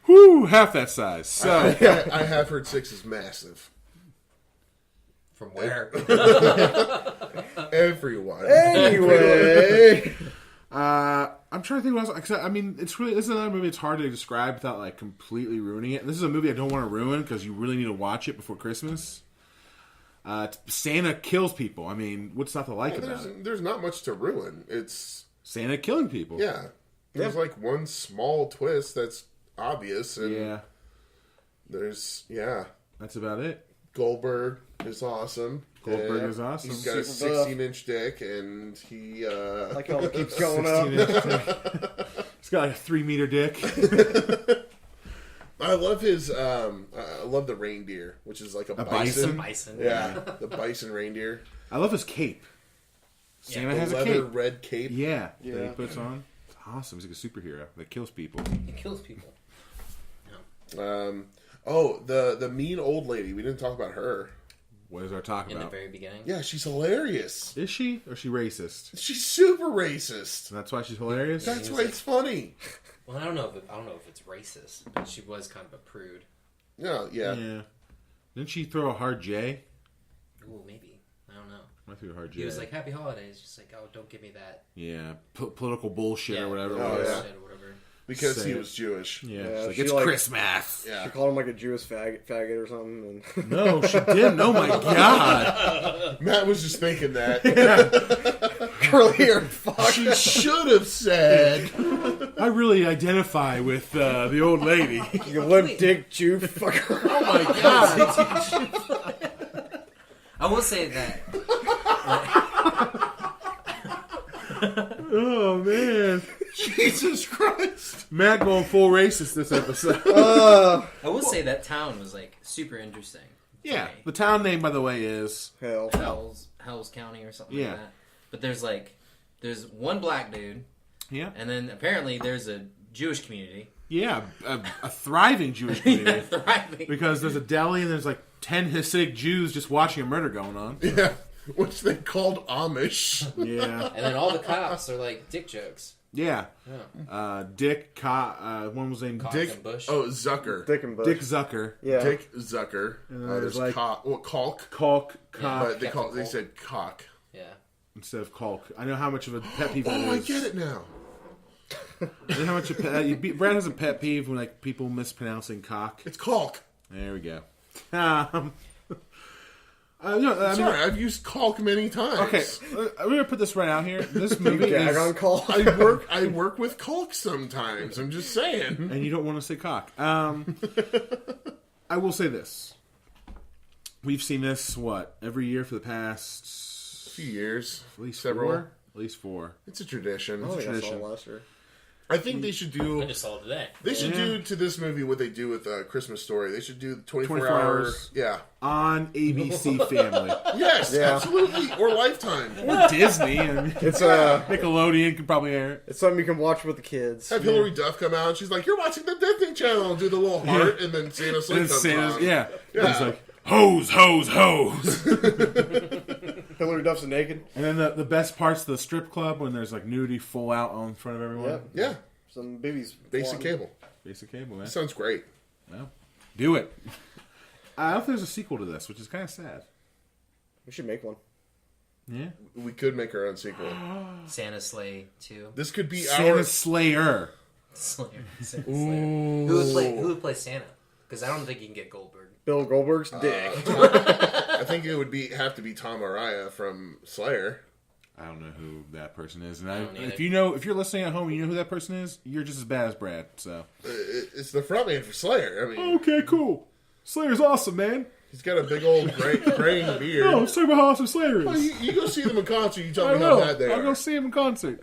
whoo, half that size. So I have heard 6 is massive. From where? Everyone. Anyway. I'm trying to think what else. I mean, this is another movie. It's hard to describe without like completely ruining it. This is a movie I don't want to ruin because you really need to watch it before Christmas. Santa kills people. I mean, what's not to like about it? There's not much to ruin. It's Santa killing people. yeah. There's like one small twist that's obvious, and Yeah, there's that's about it. Goldberg is awesome. Goldberg And is awesome. He's got a Super buff. 16-inch dick, and he Like how it keeps going up. He's got like a 3-meter dick. I love his. I love the reindeer, which is like a bison. Bison. Yeah, the bison reindeer. I love his cape. Santa The has a leather cape. red cape. Yeah, that he Yeah. puts on. It's awesome. He's like a superhero that kills people. He kills people. The mean old lady. We didn't talk about her. What is our talk In the about? very beginning. Yeah, she's hilarious. Is she or is she racist? She's super racist. That's why she's hilarious. That's why it's funny. Well, I don't know if it's racist, but she was kind of a prude. Yeah. Yeah. Didn't she throw a hard J? Ooh, maybe. I don't know. I threw a hard J. He was like, "Happy holidays." Just like, "Oh, don't give me that." yeah, political bullshit or whatever. Oh, it was. yeah. Shit or whatever. Because Say he it. was Jewish. Yeah, Yeah, she's like, she it's like- Christmas. Yeah. She called him like a Jewish faggot or something. And No, she didn't. Oh my god. Matt was just thinking that. curly hair fuck. She should have said. I really identify with the old lady. You limp dick Jew fucker. Oh my god. I will say that. Oh man. Jesus Christ. Matt going full racist this episode. I will say that town was like super interesting. to Yeah. me. The town name, by the way, is Hell. Hell's County or something Yeah. like that. But there's one black dude, yeah, and then apparently there's a Jewish community. yeah, a thriving Jewish community. Thriving. Because there's a deli and there's like 10 Hasidic Jews just watching a murder going on. Yeah. Which they called Amish. Yeah. And then all the cops are like dick jokes. Yeah. Yeah. Dick, one was named Cock Dick. and Bush. Oh, Zucker. Dick and Bush. Dick Zucker. Yeah. Dick Zucker. And then There's there's like- Caulk. Caulk, Yeah. cock, But they Captain said cock. Yeah. instead of caulk. I know how much of a pet peeve that Oh, I is. get it now. I know how much Brad has a pet peeve when like people mispronouncing cock. It's caulk. There we go. No, I mean, Sorry, I've used caulk many times. okay, we're gonna put this right out here. This movie Gag on is, call. I work with caulk sometimes. I'm just saying. and you don't want to say cock. I will say this: we've seen this every year for the past A few years. at least Several. 4. At least 4. It's a tradition. I think I saw tradition. it last year. I think they should do. I just saw it today. They should Yeah. do to this movie what they do with Christmas Story. They should do the 24 24 hours. hours. Yeah. On ABC Family Yes, Yeah. absolutely. Or Lifetime. or Disney. I mean, It's Nickelodeon could probably air it. it's something you can watch with the kids. Have Hillary Duff come out and she's like, "You're watching the Disney Channel," and do the little heart, and then Santa Slate And comes Santa's, on. yeah, Yeah. It's like hose, hose, hose. Hillary Duff's naked. And then the best parts of the strip club when there's like nudity full out on front of everyone. Yep. Yeah. Some babies. Basic flying. cable. Basic cable, man. Sounds great. Well, do it. I don't think there's a sequel to this, which is kind of sad. We should make one. Yeah. We could make our own sequel. Santa Sleigh 2. This could be Santa our. Slayer. Slayer. Santa Slayer. Who would play Santa? Because I don't think you can get Goldberg. Bill Goldberg's dick. I think it would have to be Tom Araya from Slayer. I don't know who that person is, and don't either. if you're listening at home and you know who that person is, you're just as bad as Brad. So It's the frontman for Slayer. I mean, okay, cool. Slayer's awesome, man. he's got a big old graying beard. Oh, let's talk about how awesome Slayer Well, is. you go see them in concert. You tell I me how will. bad they I'll are. go see him in concert.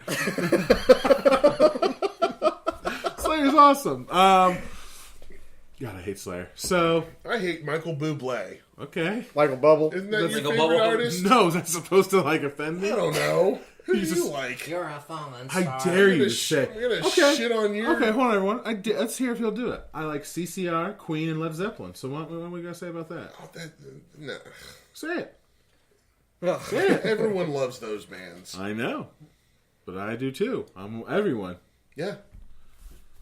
Slayer's awesome. God, I hate Slayer. So I hate Michael Bublé. okay. Michael Bubble. Isn't that That's your like a favorite bubble. artist? No, is that supposed to like offend me? I don't know. Who do He's you just- like? You're a fallen How star. dare I'm you gonna say? I'm gonna Okay. shit on your. Okay, hold on, everyone. Let's hear if he'll do it. I like CCR, Queen, and Led Zeppelin. So what are we gonna say about that? Oh, no. Say it. Everyone loves those bands. I know, but I do too. I'm everyone. Yeah.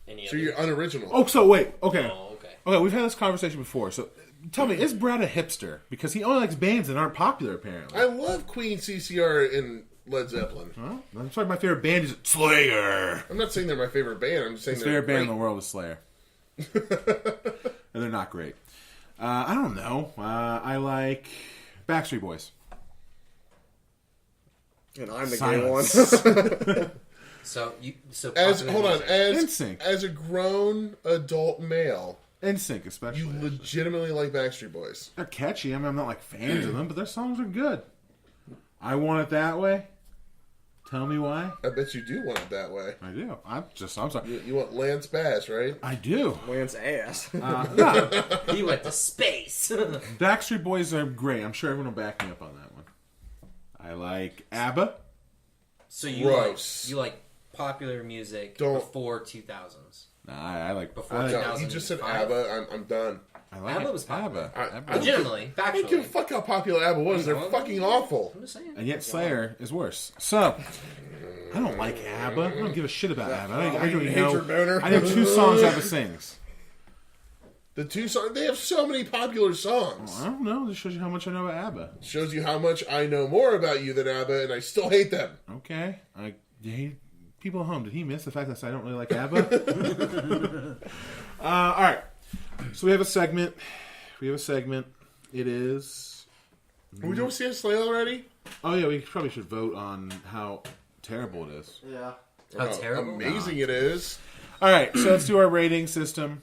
Any So you're unoriginal. Oh, so wait. Okay. Oh, okay. Okay, we've had this conversation before. So tell me, is Brad a hipster? Because he only likes bands that aren't popular, apparently. I love Queen, CCR, and Led Zeppelin. Well, I'm sorry, my favorite band is Slayer. I'm not saying they're my favorite band. I'm just saying His they're favorite band in the great. world is Slayer. And they're not great. I don't know. I like Backstreet Boys. And I'm the Silence. gay one. So As popular hold on, music. NSYNC. as a grown adult male, NSYNC especially. you legitimately like Backstreet Boys. They're catchy. I mean, I'm not like fans of them, but their songs are good. I Want It That Way. Tell me why. I bet you do want it that way. I do. I'm sorry. You want Lance Bass, right? I do. Lance ass. No, He went to space. Backstreet Boys are great. I'm sure everyone will back me up on that one. I like ABBA. So you Gross. like popular music Don't- before 2000s. Nah, I like Before I like, 2000. No, you just said 2005? ABBA. I'm done. I like ABBA was popular. ABBA. Legitimately, I don't give a factually. fuck how popular ABBA was. They're fucking awful. I'm just saying. And yet Slayer is worse. So, I don't like ABBA. I don't give a shit about ABBA. I don't even Hatred boner. know. I know 2 songs ABBA sings. The two songs, they have so many popular songs. I don't know. This shows you how much I know about ABBA. Shows you how much I know more about you than ABBA, and I still hate them. Okay. People at home, did he miss the fact that I don't really like ABBA? All right. So we have a segment. It is... We don't see a Slay already? Oh, yeah, we probably should vote on how terrible it is. Yeah. How terrible. Amazing it is. All right, so let's do our rating system.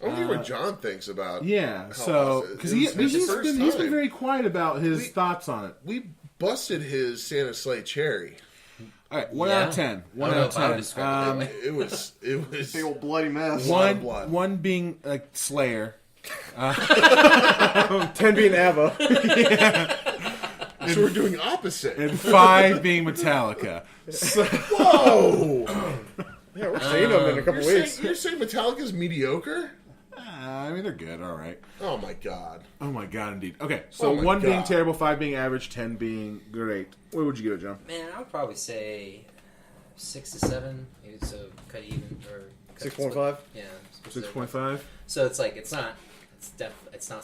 I want to hear what John thinks about. Yeah, how so... awesome. Because It was his he's first been time. very quiet about his thoughts on it. We busted his Santa Sleigh cherry. All right, 1 out of 10. 1 I don't out know of if I would 10. describe it that way. It was Big old bloody mess. lot of blood. One being like Slayer. 10 being ABBA. So we're doing opposite. And 5 being Metallica. Whoa! Yeah, we're seeing them in a couple weeks. You're saying Metallica's mediocre? I mean, they're good, all right. Oh my god. Oh my god, indeed. Okay, so Oh my 1 being God. terrible, 5 being average, 10 being great. What would you give it, John? Man, I would probably say 6 to 7. Maybe so cut even or cut 6.5? Yeah, 6.5? So it's like it's not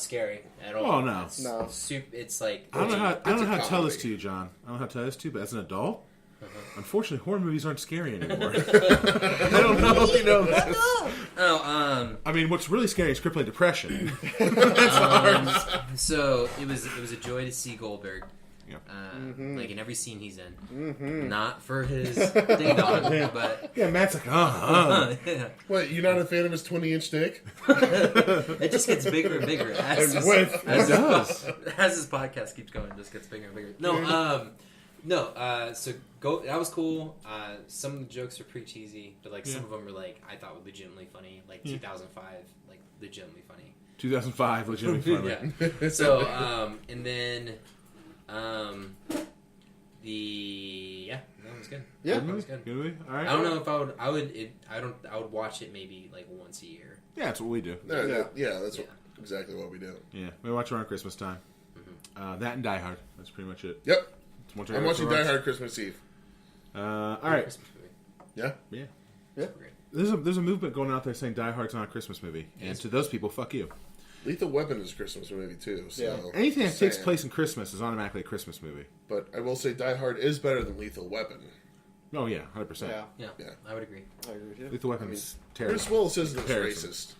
scary at all. Oh, no. It's, No. it's like I don't know how It's a to tell this comedy. to you, John. I don't know how to tell this to you, but as an adult, unfortunately, horror movies aren't scary anymore. I don't know if you know this. Oh, I mean, what's really scary is crippling depression. so it was a joy to see Goldberg. Yeah. Like in every scene he's in. Not for his ding dong, but Yeah, Matt's like, yeah. What, you're not a fan of his 20-inch dick? It just gets bigger and bigger as It does. as his podcast keeps going. It just gets bigger and bigger. So that was cool. Some of the jokes are pretty cheesy, but like some of them were like I thought were legitimately funny. Like 2005, like legitimately funny. 2005, legitimately funny. Yeah. So and then that was good. Yeah. That was good. Good movie? All right. I don't know if I would watch it maybe like once a year. Yeah, that's what we do. Yeah, that's exactly what we do. Yeah, we watch around Christmas time. That and Die Hard. That's pretty much it. Yep. It's one I'm watching Die Hard Christmas Eve. All right. Christmas movie. Yeah? Yeah. Yeah. Great. There's a movement going out there saying Die Hard's not a Christmas movie, and to those people, fuck you. Lethal Weapon is a Christmas movie too. So Yeah. Anything that just takes saying. place in Christmas is automatically a Christmas movie. But I will say Die Hard is better than Lethal Weapon. Oh yeah, 100%. Yeah. Yeah, Yeah. I would agree. I agree with you. Lethal Weapon's terrible. Bruce Willis isn't Comparison. racist.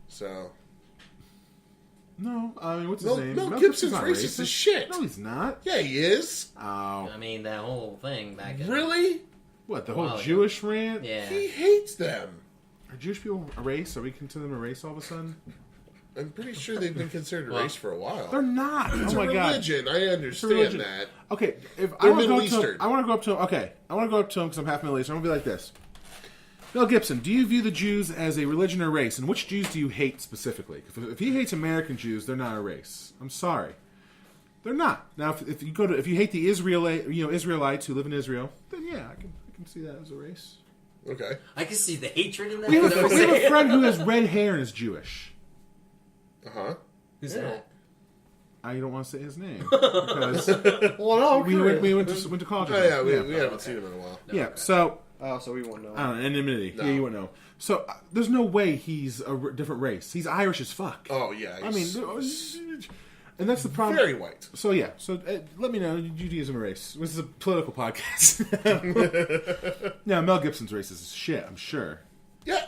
So No, I mean, what's his name? Mel Mel Gibson's not racist as shit. No, he's not. Yeah, he is. Oh, I mean that whole thing back in Really? what, the a whole while ago. Jewish rant? Yeah. He hates them. Are Jewish people a race? Are we considering them a race all of a sudden? I'm pretty sure they've been considered a Well, race for a while. They're not. It's Oh a my god. religion. I understand religion. that. Okay, if I They're want to go Middle up to him, Eastern. I want to go up to him. Okay, I want to go up to him because I'm half Middle Eastern. I'm gonna be like this. Mel Gibson, do you view the Jews as a religion or race? And which Jews do you hate specifically? If he hates American Jews, they're not a race. I'm sorry, they're not. Now, if you hate the Israelites who live in Israel, then yeah, I can see that as a race. Okay. I can see the hatred in that. We have Never a say it. friend who has red hair and is Jewish. Uh huh. Who's that? I don't want to say his name because Well, no, we went to college. Oh, with yeah, him. we haven't seen him in a while. Yeah, so so we won't know. I don't know, anonymity. No. Yeah, you wouldn't know. So there's no way he's a different race. He's Irish as fuck. Oh, yeah. I mean, and that's the problem. very white. So yeah, let me know Judaism race. This is a political podcast. Yeah, Mel Gibson's racist as shit. I'm sure. Yeah,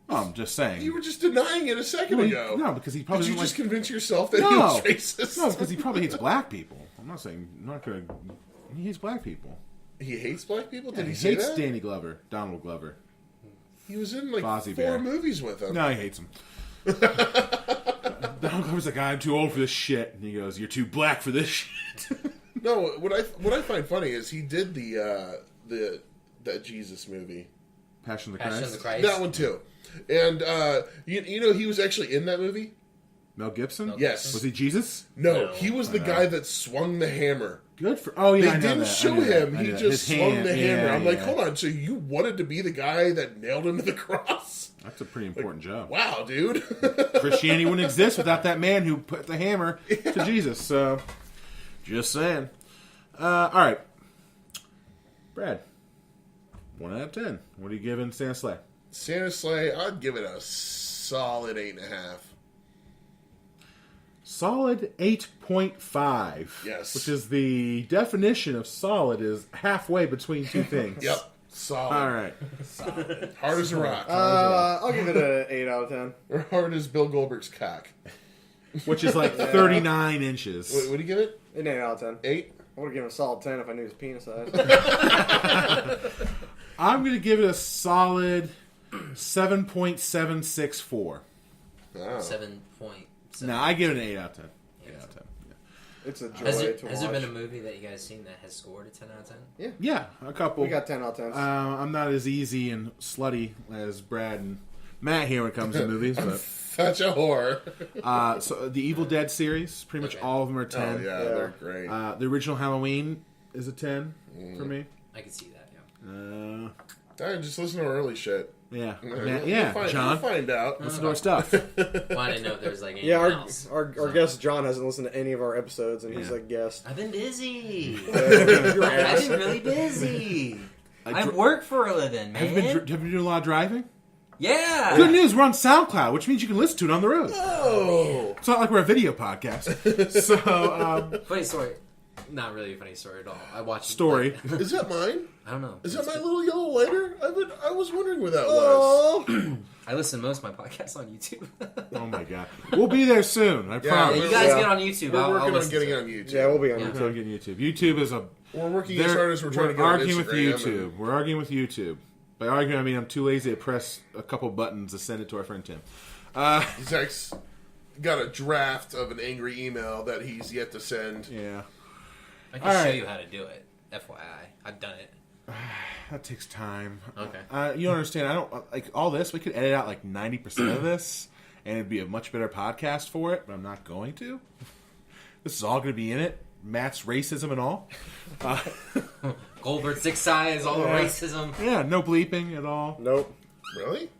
I'm just saying. you were just denying it a second ago. No, because he probably Did you doesn't just like. convince yourself that he No, was racist? no, because he probably hates black people. I'm not saying not gonna. He hates black people. He hates black people? Did He he say hates that? Donald Glover. He was in like Fozzie 4 Bear. movies with him. No, he hates him. Donald Glover's like, I'm too old for this shit, and he goes, "You're too black for this shit." No, what I find funny is he did that Jesus movie. Passion of the Passion Christ. of the Christ. That one too. And you know he was actually in that movie? Mel Gibson. Yes. Was he Jesus? No, No. he was the guy that swung the hammer. Good for. Oh yeah, They I know didn't that. show I knew that. him. I He knew that. just His swung hand, the hammer. yeah, I'm like, yeah. hold on. So you wanted to be the guy that nailed him to the cross? That's a pretty important job. Wow, dude. Christianity wouldn't exist without that man who put the hammer to Jesus. So, just saying. All right, Brad. 1 out of 10. What are you giving Santa Sleigh? Santa Sleigh, I'd give it a solid 8.5. Solid 8.5. Yes. Which is the definition of solid is halfway between two things. Yep. Solid. All right. Hard as a rock. I'll give it an 8 out of 10. Or hard as Bill Goldberg's cock. Which is like 39 inches. What do you give it? An 8 out of 10. 8? I would have given a solid 10 if I knew his penis size. I'm going to give it a solid 7.764. Oh. 7.7. No, I give it an 8 out of 10. 8 out of 10. It's a joy Has to there watch. been a movie that you guys seen that has scored a 10 out of 10? Yeah, a couple. We got 10 out of 10. I'm not as easy and slutty as Brad and Matt here when it comes to movies, but Such a whore. so the Evil Dead series, pretty much all of them are 10. Oh, yeah, they're great. The original Halloween is a 10 for me. I can see that, yeah. Darn, just listen to our early shit. Yeah, You'll find, John, You'll find out. listen to our stuff. Well, I didn't know if there was like anything Yeah, else. our guest John hasn't listened to any of our episodes, and he's Yeah. like guest. I've been busy. Your I've ass. been really busy. I work for a living, man. Have you been doing a lot of driving? Yeah. Good news, we're on SoundCloud, which means you can listen to it on the road. Oh! It's not like we're a video podcast. So, Funny story. Not really a funny story at all. I watched story. Is that mine? I don't know. Is that my little yellow lighter? I was wondering where that was. Oh, I listen to most of my podcasts on YouTube. Oh my god. We'll be there soon, I Yeah, promise. You guys Yeah. get on YouTube. We're I'll working on listen getting to on it. YouTube. yeah, we'll be on Yeah. YouTube. We're getting YouTube. YouTube is a... We're working as hard as we're trying to get on arguing with Instagram. YouTube. We're arguing with YouTube. By arguing, I mean I'm too lazy to press a couple buttons to send it to our friend Tim. Zach's got a draft of an angry email that he's yet to send. Yeah. I can All show right. you how to do it. FYI. I've done it. That takes time. Okay. You don't understand. I don't... Like, all this, we could edit out like 90% of this, and it'd be a much better podcast for it, but I'm not going to. This is all going to be in it. Matt's racism and all. Goldberg 6 size, all the Yeah. racism. Yeah, no bleeping at all. Nope. Really?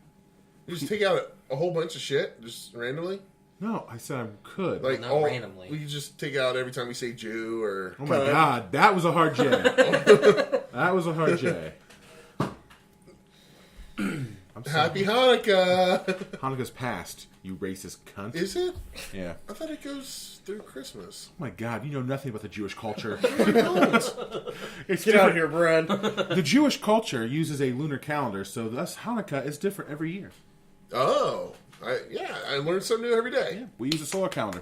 You just take out a whole bunch of shit just randomly? No, I said I could. Like Not all, randomly. We just take out every time we say Jew or Oh my god, that was a hard J. That was a hard J. I'm sorry. Happy Hanukkah. Hanukkah's past, you racist cunt. Is it? Yeah. I thought it goes through Christmas. Oh my god, you know nothing about the Jewish culture. It's Get out different. of here, Brad. The Jewish culture uses a lunar calendar, so thus Hanukkah is different every year. Oh. I learn something new every day. Yeah, we use a solar calendar.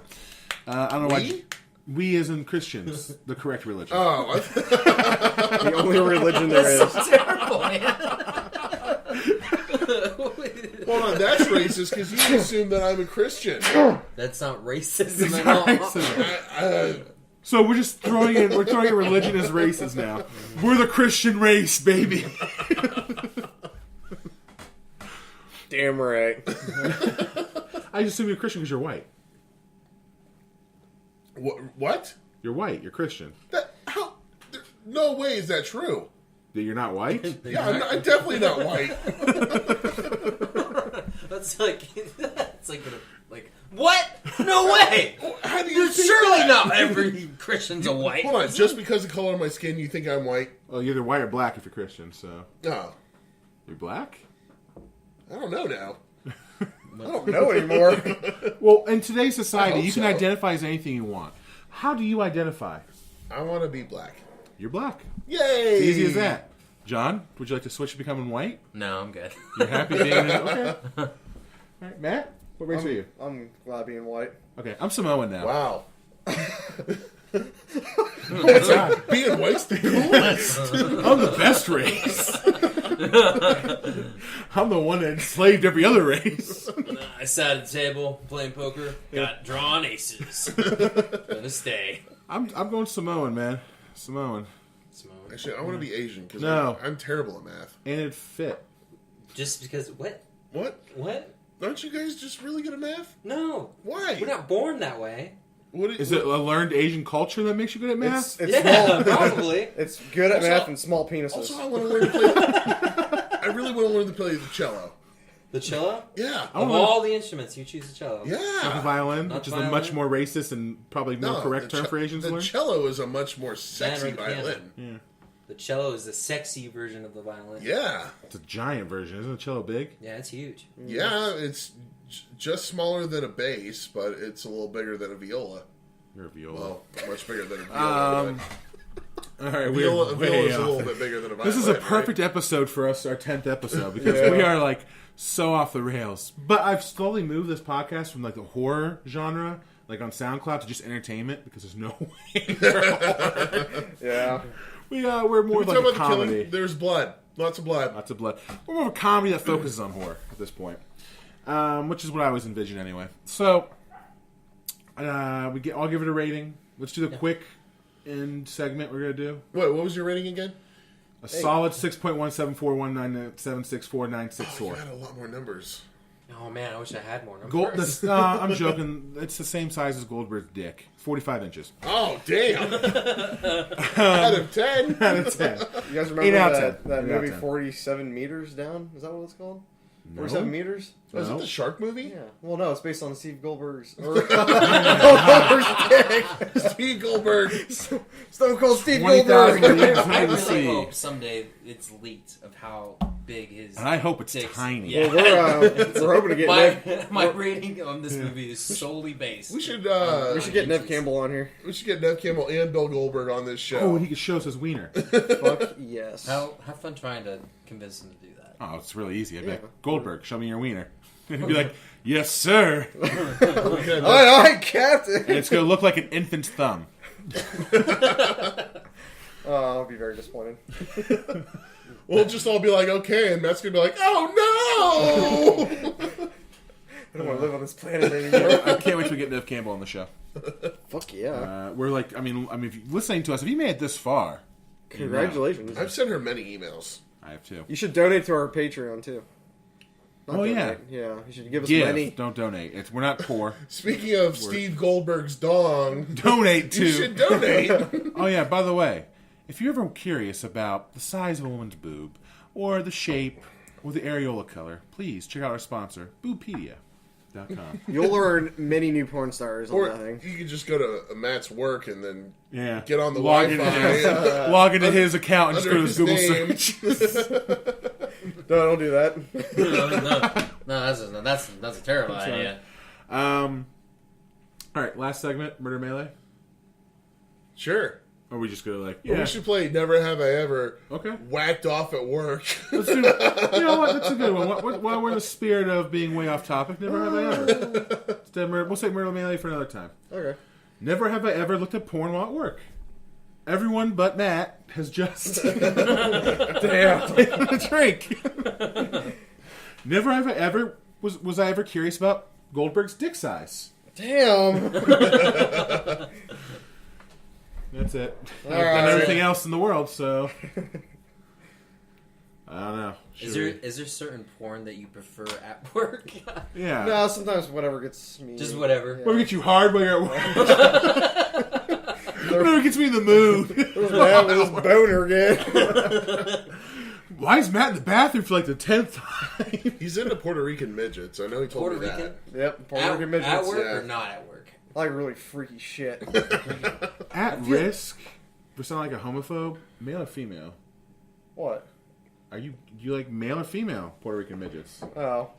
I don't know why. We? We as in Christians, the correct religion. Oh, The only religion there is. Terrible, man. hold on. That's racist because you assume that I'm a Christian. That's not racism It's at not all. racism. So we're just throwing in. We're throwing in religion as racist now. We're the Christian race, baby. Damn right. I just assume you're Christian because you're white. What? You're white. You're Christian. How? No way is that true. That you're not white. Yeah, I'm definitely not white. That's like, it's like what? No way! How do you think Surely that? not every Christian's a white. Hold on, just because of the color of my skin, you think I'm white? Well, you're either white or black if you're Christian, so. No. You're black? I don't know now. I don't know anymore. Well, in today's I society, hope you can so. identify as anything you want. How do you identify? I want to be black. You're black. Yay! It's easy as that. John, would you like to switch to becoming white? No, I'm good. You're happy being okay. All right, Matt, what race are you? I'm glad being white. Okay, I'm Samoan now. Wow. Oh, God. Being white's the coolest. I'm the best race. I'm the one that enslaved every other race. I sat at the table playing poker, got drawn aces. Gonna stay. I'm going Samoan, man. Samoan. Simone. Actually, I want to be Asian because No. I'm terrible at math. And it fit. Just because what? What? What? Aren't you guys just really good at math? No. Why? We're not born that way. What Is it a learned Asian culture that makes you good at math? It's Yeah, small. probably. It's good at Also- math and small penises. Also, I want to learn to play. I really want to learn to play the cello. The cello? Yeah. I Of wanna- all the instruments, you choose the cello. Like a Yeah. violin, Not which is a violin? much more racist and probably more correct the term for Asians to The learn. cello is a much more sexy or the piano. violin. Yeah. The cello is the sexy version of the violin. Yeah. It's a giant version. Isn't the cello big? Yeah, it's huge. Yeah, it's just smaller than a bass, but it's a little bigger than a viola. You're a viola. Well, much bigger than a viola. All right, but we're viola way is a off. little bit bigger than a violin. This is a right? perfect episode for us, our 10th episode, because Yeah. we are like so off the rails. But I've slowly moved this podcast from like the horror genre, like on SoundCloud, to just entertainment because there's no way. Yeah. We're more We of like talk a about the killing. comedy. There's blood. Lots of blood. Lots of blood. We're more of a comedy that focuses on horror at this point, which is what I always envision anyway. So I'll give it a rating. Let's do the quick end segment we're gonna do. What was your rating again? A solid 6.17419764964. You had a lot more numbers. Oh man, I wish I had more numbers. I'm joking. It's the same size as Goldberg's dick. 45 inches. Oh, damn. Out of 10. Out of 10. You guys 8 remember out of that 10. 8 out of movie 10. 47 Meters Down? Is that what it's called? No. 47 Meters? Was No. it the shark movie? Yeah. Well, no, it's based on Steve Goldberg's. Goldberg's dick. Steve Goldberg. Stone Cold Steve 20,000 Goldberg. leagues I under the really sea. hope someday it's leaked of how big his. And I hope it's dick's- tiny. Yeah. Well, we're hoping to get Nev. my rating on this movie is solely based. We should We should get Nev Campbell on here. get Nev Campbell and Bill Goldberg on this show. Oh, and he could show us his wiener. Fuck yes. Have fun trying to convince him to do that. Oh, it's really easy. I'd be like, Yeah. Goldberg, show me your wiener. And he'd be like, yes, sir. Aye, aye, Captain. And it's going to look like an infant's thumb. I'll be very disappointed. We'll just all be like, okay, and Matt's gonna be like, oh no! I don't want to live on this planet anymore. I can't wait to get Nev Campbell on the show. Fuck yeah. We're like, I mean, if you're listening to us, if you made it this far, Congratulations. I've sent her many emails. I have too. You should donate to our Patreon, too. Not Oh, donate. yeah. Yeah, you should give us Give, money. don't donate. We're not poor. Speaking of Steve Goldberg's dong, Donate you to. should donate. Oh yeah, by the way, if you're ever curious about the size of a woman's boob, or the shape, or the areola color, please check out our sponsor, boobpedia.com. You'll learn many new porn stars on Or that thing. you could just go to Matt's work and then Yeah. get on the log Wi-Fi. log into his account and just go to his under Google his search. No, don't do that. no, that's a terrible Sorry. idea. All right, last segment, Murder Melee. Sure. Or we just go like, Or yeah, we should play Never Have I Ever okay. whacked off at work. Let's do. You know what? That's a good one. While we're in the spirit of being way off topic, never have I ever. Instead, we'll say Murder Melee for another time. Okay. Never have I ever looked at porn while at work. Everyone but Matt has just taken a drink. Never have I ever was I ever curious about Goldberg's dick size. Damn. That's it. I've All done right. everything else in the world, so I don't know. Is Should there certain porn that you prefer at work? we- Yeah. No, sometimes whatever gets me. Just whatever. Whatever gets you hard while you're at work. Whatever gets me in the mood. Who's mad with his boner again? Why is Matt in the bathroom for like the 10th time? He's into Puerto Rican midgets. I know he told Puerto me that. Rican? Yep, Puerto Rican midgets. At work yeah. or not at work? I like really freaky shit. At risk for sounding like a homophobe, male or female? What? Do you like male or female Puerto Rican midgets? Oh.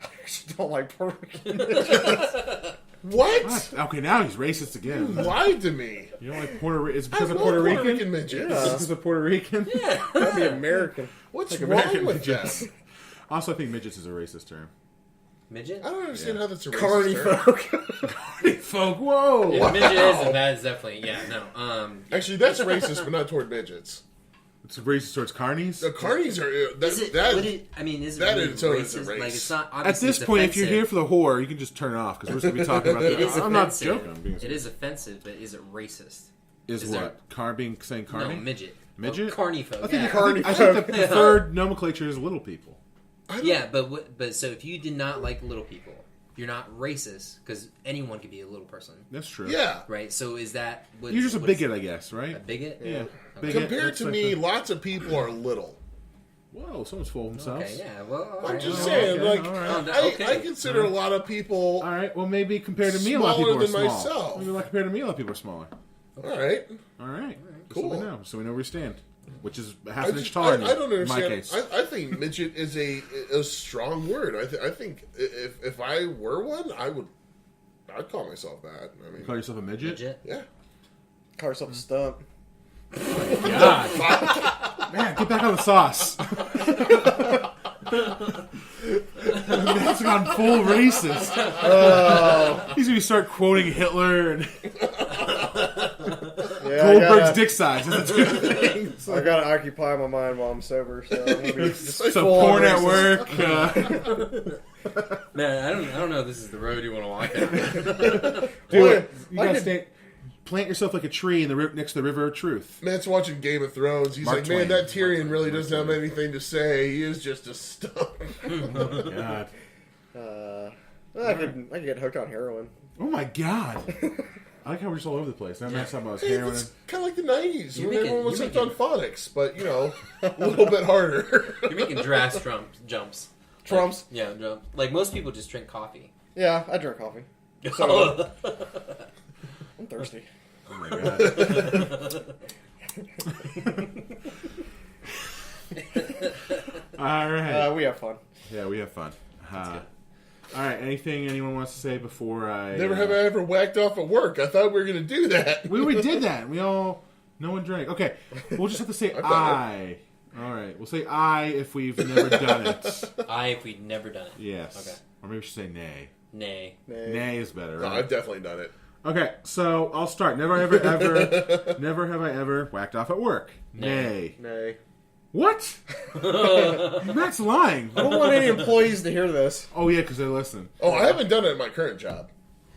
I actually don't like Puerto Rican midgets. What? Okay, now he's racist again. You lied to me. You don't like Puerto Rican? It's I because of love Puerto Rican? midgets. Yeah. Because of Puerto Rican? Yeah. That'd be American. What's Like wrong American with midgets. that? Also, I think midgets is a racist term. Midget? I don't understand how that's a racist Carny term. folk. Folk, whoa! Yeah, midget is, and that is definitely, yeah, no. Actually, that's racist, but not toward midgets. It's racist towards carnies? The carnies are... Is it, that, would it, I mean, is it that really in its own is a racist? race. Like, it's not, At obviously this it's point, if you're offensive. here for the horror, you can just turn it off, because we're going to be talking about It this. is I'm not offensive. joking. I'm being It is offensive, but is it racist? Is is what? Saying carny? No, midget. Midget? Oh, carny folk. I think, yeah. Carny I think the folk. preferred nomenclature is little people. Yeah, but so if you did not like little people, you're not racist because anyone could be a little person, That's true. yeah. right? So is that what, You're just a what is- bigot, I guess, right? A bigot? Yeah. Okay. Bigot, Compared that's to like me, the- lots of people are little. Whoa, someone's full of themselves. Okay, yeah. Well, all I'm right. just Oh, saying, okay, like, all right. Oh, no, okay. I consider a lot of people... All right, well, maybe compared to me, a lot of people Smaller are than small. myself. Maybe like compared to me, a lot of people are smaller. All right. All right. Cool. So we know. So we know where we stand. Which is half I an inch just- taller I than you, don't in my understand. case. I think midget is a strong word. I think if I were one, I'd call myself that. I mean, Call yourself a midget? Midget? yeah. Call yourself a stump. God. Man, get back on the sauce. That's gone full racist. He's going to start quoting Hitler and Yeah, Goldberg's dick size. That's a two things. I gotta occupy my mind while I'm sober, so I'm gonna be just So full on porn at racist. work. Man, I don't know if this is the road you want to walk down. Do Well, it. You I gotta could- plant yourself like a tree in the next to the River of Truth. Matt's watching Game of Thrones. He's Mark like, Twain. man, that Tyrion really doesn't have anything to say. He is just a stump. God. I could get hooked on heroin. Oh my God. I like how we're just all over the place. That man's talking about his Hey, heroin. it's kind of like the 90s You're when making- everyone was you're hooked on making- phonics, but, you know, a little bit harder. You're making drastic jumps. Trumps? Like, yeah, jump. Like most people just drink coffee. Yeah, I drink coffee. So, I'm thirsty. Oh my God. All right. We have fun. Yeah, we have fun. All right. Anything anyone wants to say before I? Never have I ever whacked off at work. I thought we were going to do that. We already did that. No one drank. Okay, we'll just have to say I've done I. All right, we'll say I if we've never done it. if we'd never done it. Yes. Okay. Or maybe we should say nay. Nay. Nay is better. No, Right? I've definitely done it. Okay, so I'll start. Never have I ever whacked off at work. Nay. Nay. What? Matt's lying. I don't want any employees to hear this. Oh yeah, because they listen. Oh, I haven't done it at my current job.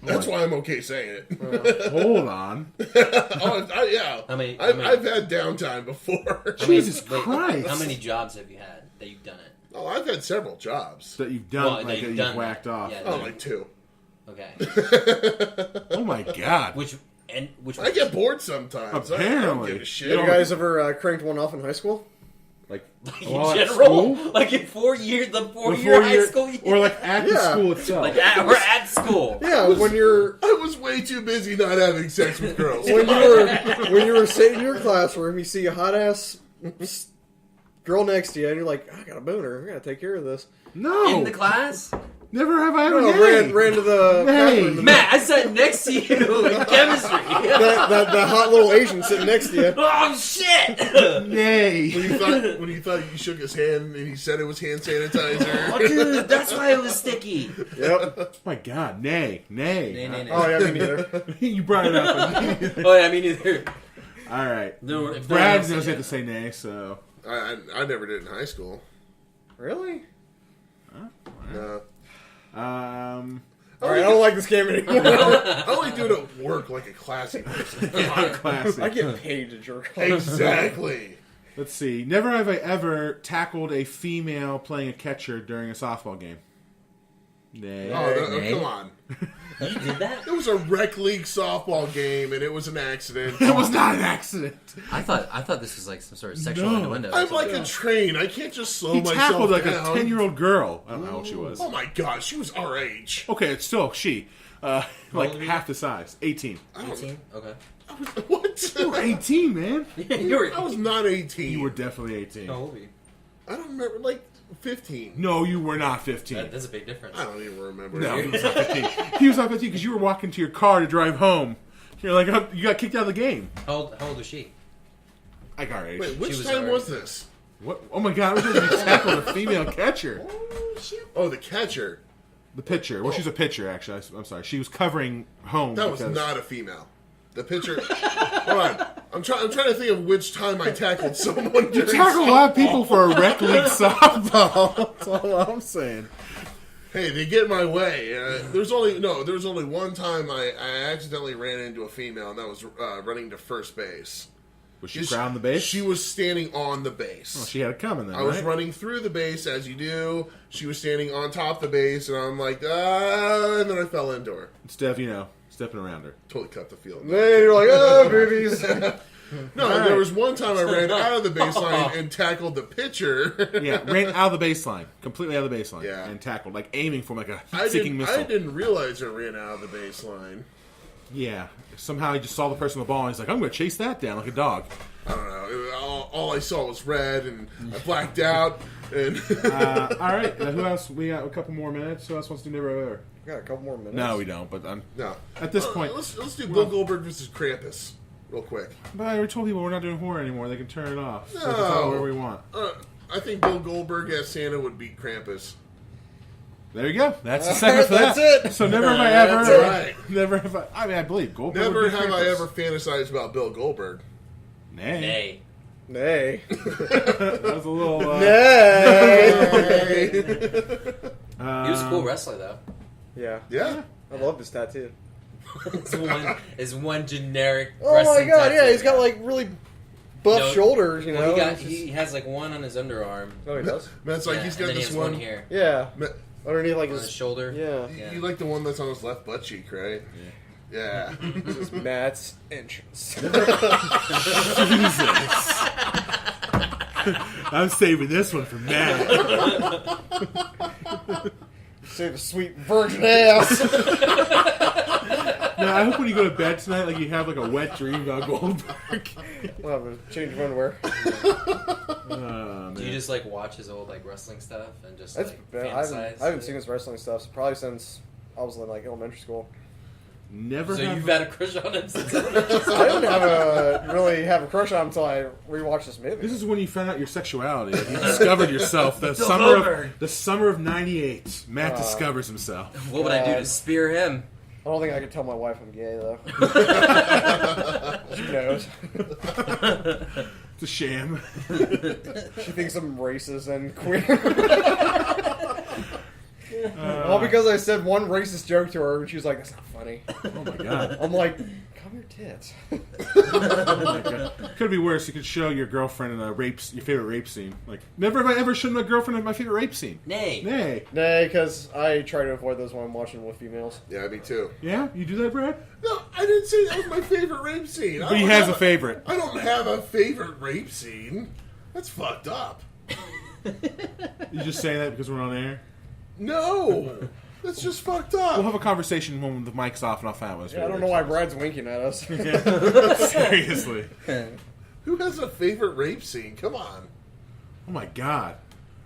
That's why I'm okay saying it. Hold on. Yeah. I've had downtime before. Jesus Wait, Christ. How many jobs have you had that you've done it? Oh, I've had several jobs. That you've done, Well, like that you've you've done whacked that. off. Yeah. Oh, like 2. Okay. Oh my God. Which I get bored sometimes. I don't Apparently. give a shit. You guys ever cranked one off in high school? Like in while at general, school? like in 4 years, the Before 4-year high you're- school year, or like at the Yeah. school itself. like we're at school. Yeah, when you're I was way too busy not having sex with girls. when you were sitting in your classroom, you see a hot ass girl next to you, and you're like, I got a booner. I gotta take care of this. No, In the class, never have I ever. No, gay. ran to the Hey. bathroom. Matt, I sat next to you in chemistry. That hot little Asian sitting next to you. Oh shit! Nay. when you thought you shook his hand and he said it was hand sanitizer. Oh, dude, that's why it was sticky. Yep. Oh my God, nay. Nay. Oh yeah, me neither. You brought it up. Oh yeah, me neither. All right. No, if Brad no one knows else- you have to say nay, so. I never did in high school. Really? No. All right, I don't like this game anymore. I only do it at work like a classy person. Classic. I get paid to jerk off. Exactly. Let's see. Never have I ever tackled a female playing a catcher during a softball game. Nay. Come on. You did that? It was a rec league softball game and it was an accident. It was not an accident. I thought this was like some sort of sexual No. innuendo. I'm like a train. I can't just slow He myself tackled like down. a 10-year-old girl. I don't know how old she was. Oh my gosh, she was our age. Okay, it's still she. Like old are you? half the size. 18. 18? Okay. What? You were 18, man. You were. I was not 18. You were definitely 18. How old were you? I don't remember, like 15. No, you were not 15. That's a big difference. I don't even remember. No, he was not 15. He was not 15 because you were walking to your car to drive home. You're like, oh, you got kicked out of the game. How old was she? Like our age. Wait, which She was time alright. was this? What? Oh my god, I was going to tackle a female catcher. Oh, the catcher. The pitcher. Well, she's a pitcher, actually. I'm sorry. She was covering home. That was because- not a female. The pitcher. Hold on. I'm trying to think of which time I tackled someone. You during tackle a lot of people softball. for a rec league softball. That's all I'm saying. Hey, they get in my way. There was only one time I accidentally ran into a female, and that was running to first base. Was she crowned the base? She was standing on the base. Well, she had it coming then, I was right? running through the base, as you do. She was standing on top of the base, and I'm like, and then I fell into her. Instead of, stepping around her. Totally cut the field. Then you're like, oh, boobies. No, All right. there was one time I ran out of the baseline and tackled the pitcher. Yeah, ran out of the baseline. Completely out of the baseline. Yeah. And tackled. Like aiming for like a I heat-seeking missile. didn't realize I ran out of the baseline. Yeah. Somehow he just saw the person on the ball and he's like, I'm going to chase that down like a dog. I don't know. All I saw was red, and I blacked out. And All right. Who else? We got a couple more minutes. Who else wants to do Never Have Ever? Got a couple more minutes. No, we don't. But no, at this point. let's do Bill Goldberg versus Krampus real quick. But I already told people we're not doing horror anymore. They can turn it off. So No. we can talk where we want. I think Bill Goldberg as Santa would beat Krampus. There you go. That's the segment for That's that. it. So never have I ever. That's right. Never have I. I mean, I believe Goldberg. Never would beat have I Krampus. ever fantasized about Bill Goldberg. Nay. Nay. Nay. That was a little. Nay. He was a cool wrestler, though. Yeah. Yeah. I love this tattoo. It's one generic. Oh my wrestling god, tattoo. yeah, he's got like really buff No, shoulders, you know. Well, It's he has like one on his underarm. Oh, he does? Matt's like, Yeah, he's and got then he this has one. here Yeah. Matt, Underneath like on his his shoulder. Yeah. Yeah. you like the one that's on his left butt cheek, right? Yeah. This is Matt's entrance. I'm saving this one for Matt. Say the sweet virgin ass. Now, I hope when you go to bed tonight, like you have like a wet dream about Goldberg. We'll have a change of underwear. Man. Do you just like watch his old like wrestling stuff and just That's like bad. fantasize? I haven't seen his wrestling stuff probably since I was in like elementary school. Never So have. you've had a crush on him since. I didn't really have a crush on him until I rewatched this movie. This is when you found out your sexuality. Like, you discovered yourself. The summer of '98. Matt discovers himself. What would I do to spear him? I don't think I could tell my wife I'm gay though. She knows. It's a sham. She thinks I'm racist and queer. All because I said one racist joke to her and she was like, "That's not funny." Oh my god. I'm like, "Cover your tits." Oh my god. Could be worse. You could show your girlfriend your favorite rape scene. Like, never have I ever shown my girlfriend my favorite rape scene. Nay. Nay. Nah, because I try to avoid those when I'm watching with females. Yeah, me too. Yeah, you do that, Brad? No, I didn't say that was my favorite rape scene. But he has a favorite. I don't have a favorite rape scene. That's fucked up. You just saying that because we're on air? No, that's just fucked up. We'll have a conversation when the mic's off and I'll find out what his Yeah, I don't favorite know why rape Brad's winking at us. scene is. Seriously. Who has a favorite rape scene? Come on. Oh my god.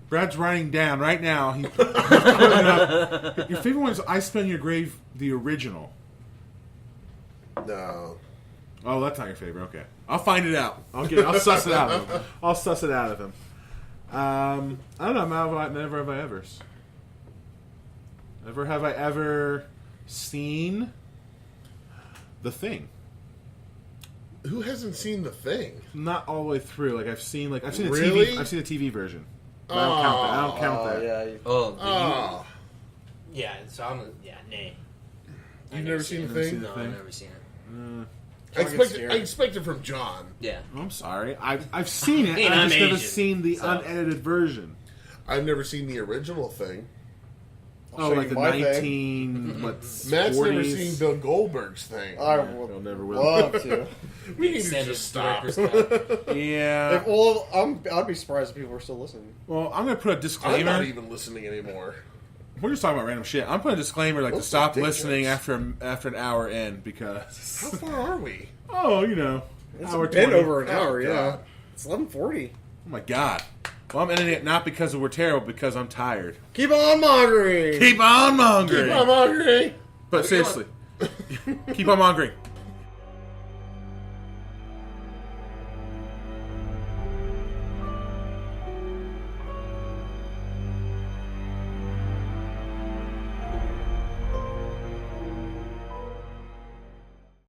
Brad's writing down right now. He's putting it up. Your favorite one is I Spell in Your Grave, the original. No. Oh, that's not your favorite. Okay. I'll find it out. I'll suss it out of him. I'll suss it out of him. I don't know. Never have I ever's. Never have I ever seen The Thing. Who hasn't seen The Thing? Not all the way through. Like I've seen a Really? TV. I've seen a TV version. But I don't count that. I don't count that. Yeah. Oh, Oh, yeah. So I'm nay. you've never seen The Thing? No, Thing? I've never seen it. I expected from John. Yeah. Oh, I'm sorry. I've seen it. And I've I'm just never Asian, seen the so. unedited version. I've never seen the original Thing. Oh, show like you the my 19 what? Matt's 40s? never seen Bill Goldberg's Thing. I I'll would never will. love to. We need to Extended just stop. director's cut. Yeah. I'd be surprised if people were still listening. Well, I'm going to put a I'm disclaimer. not even listening anymore. We're just talking about random shit. I'm putting a disclaimer like to Those stop are listening dangerous. after an hour in because How far are we? It's hour been 20. over an hour, yeah. God. It's 11:40. Oh my god. Well, I'm ending it not because we're terrible, because I'm tired. Keep on mongering! Keep on mongering. I'm hungry. But seriously, keep on mongering.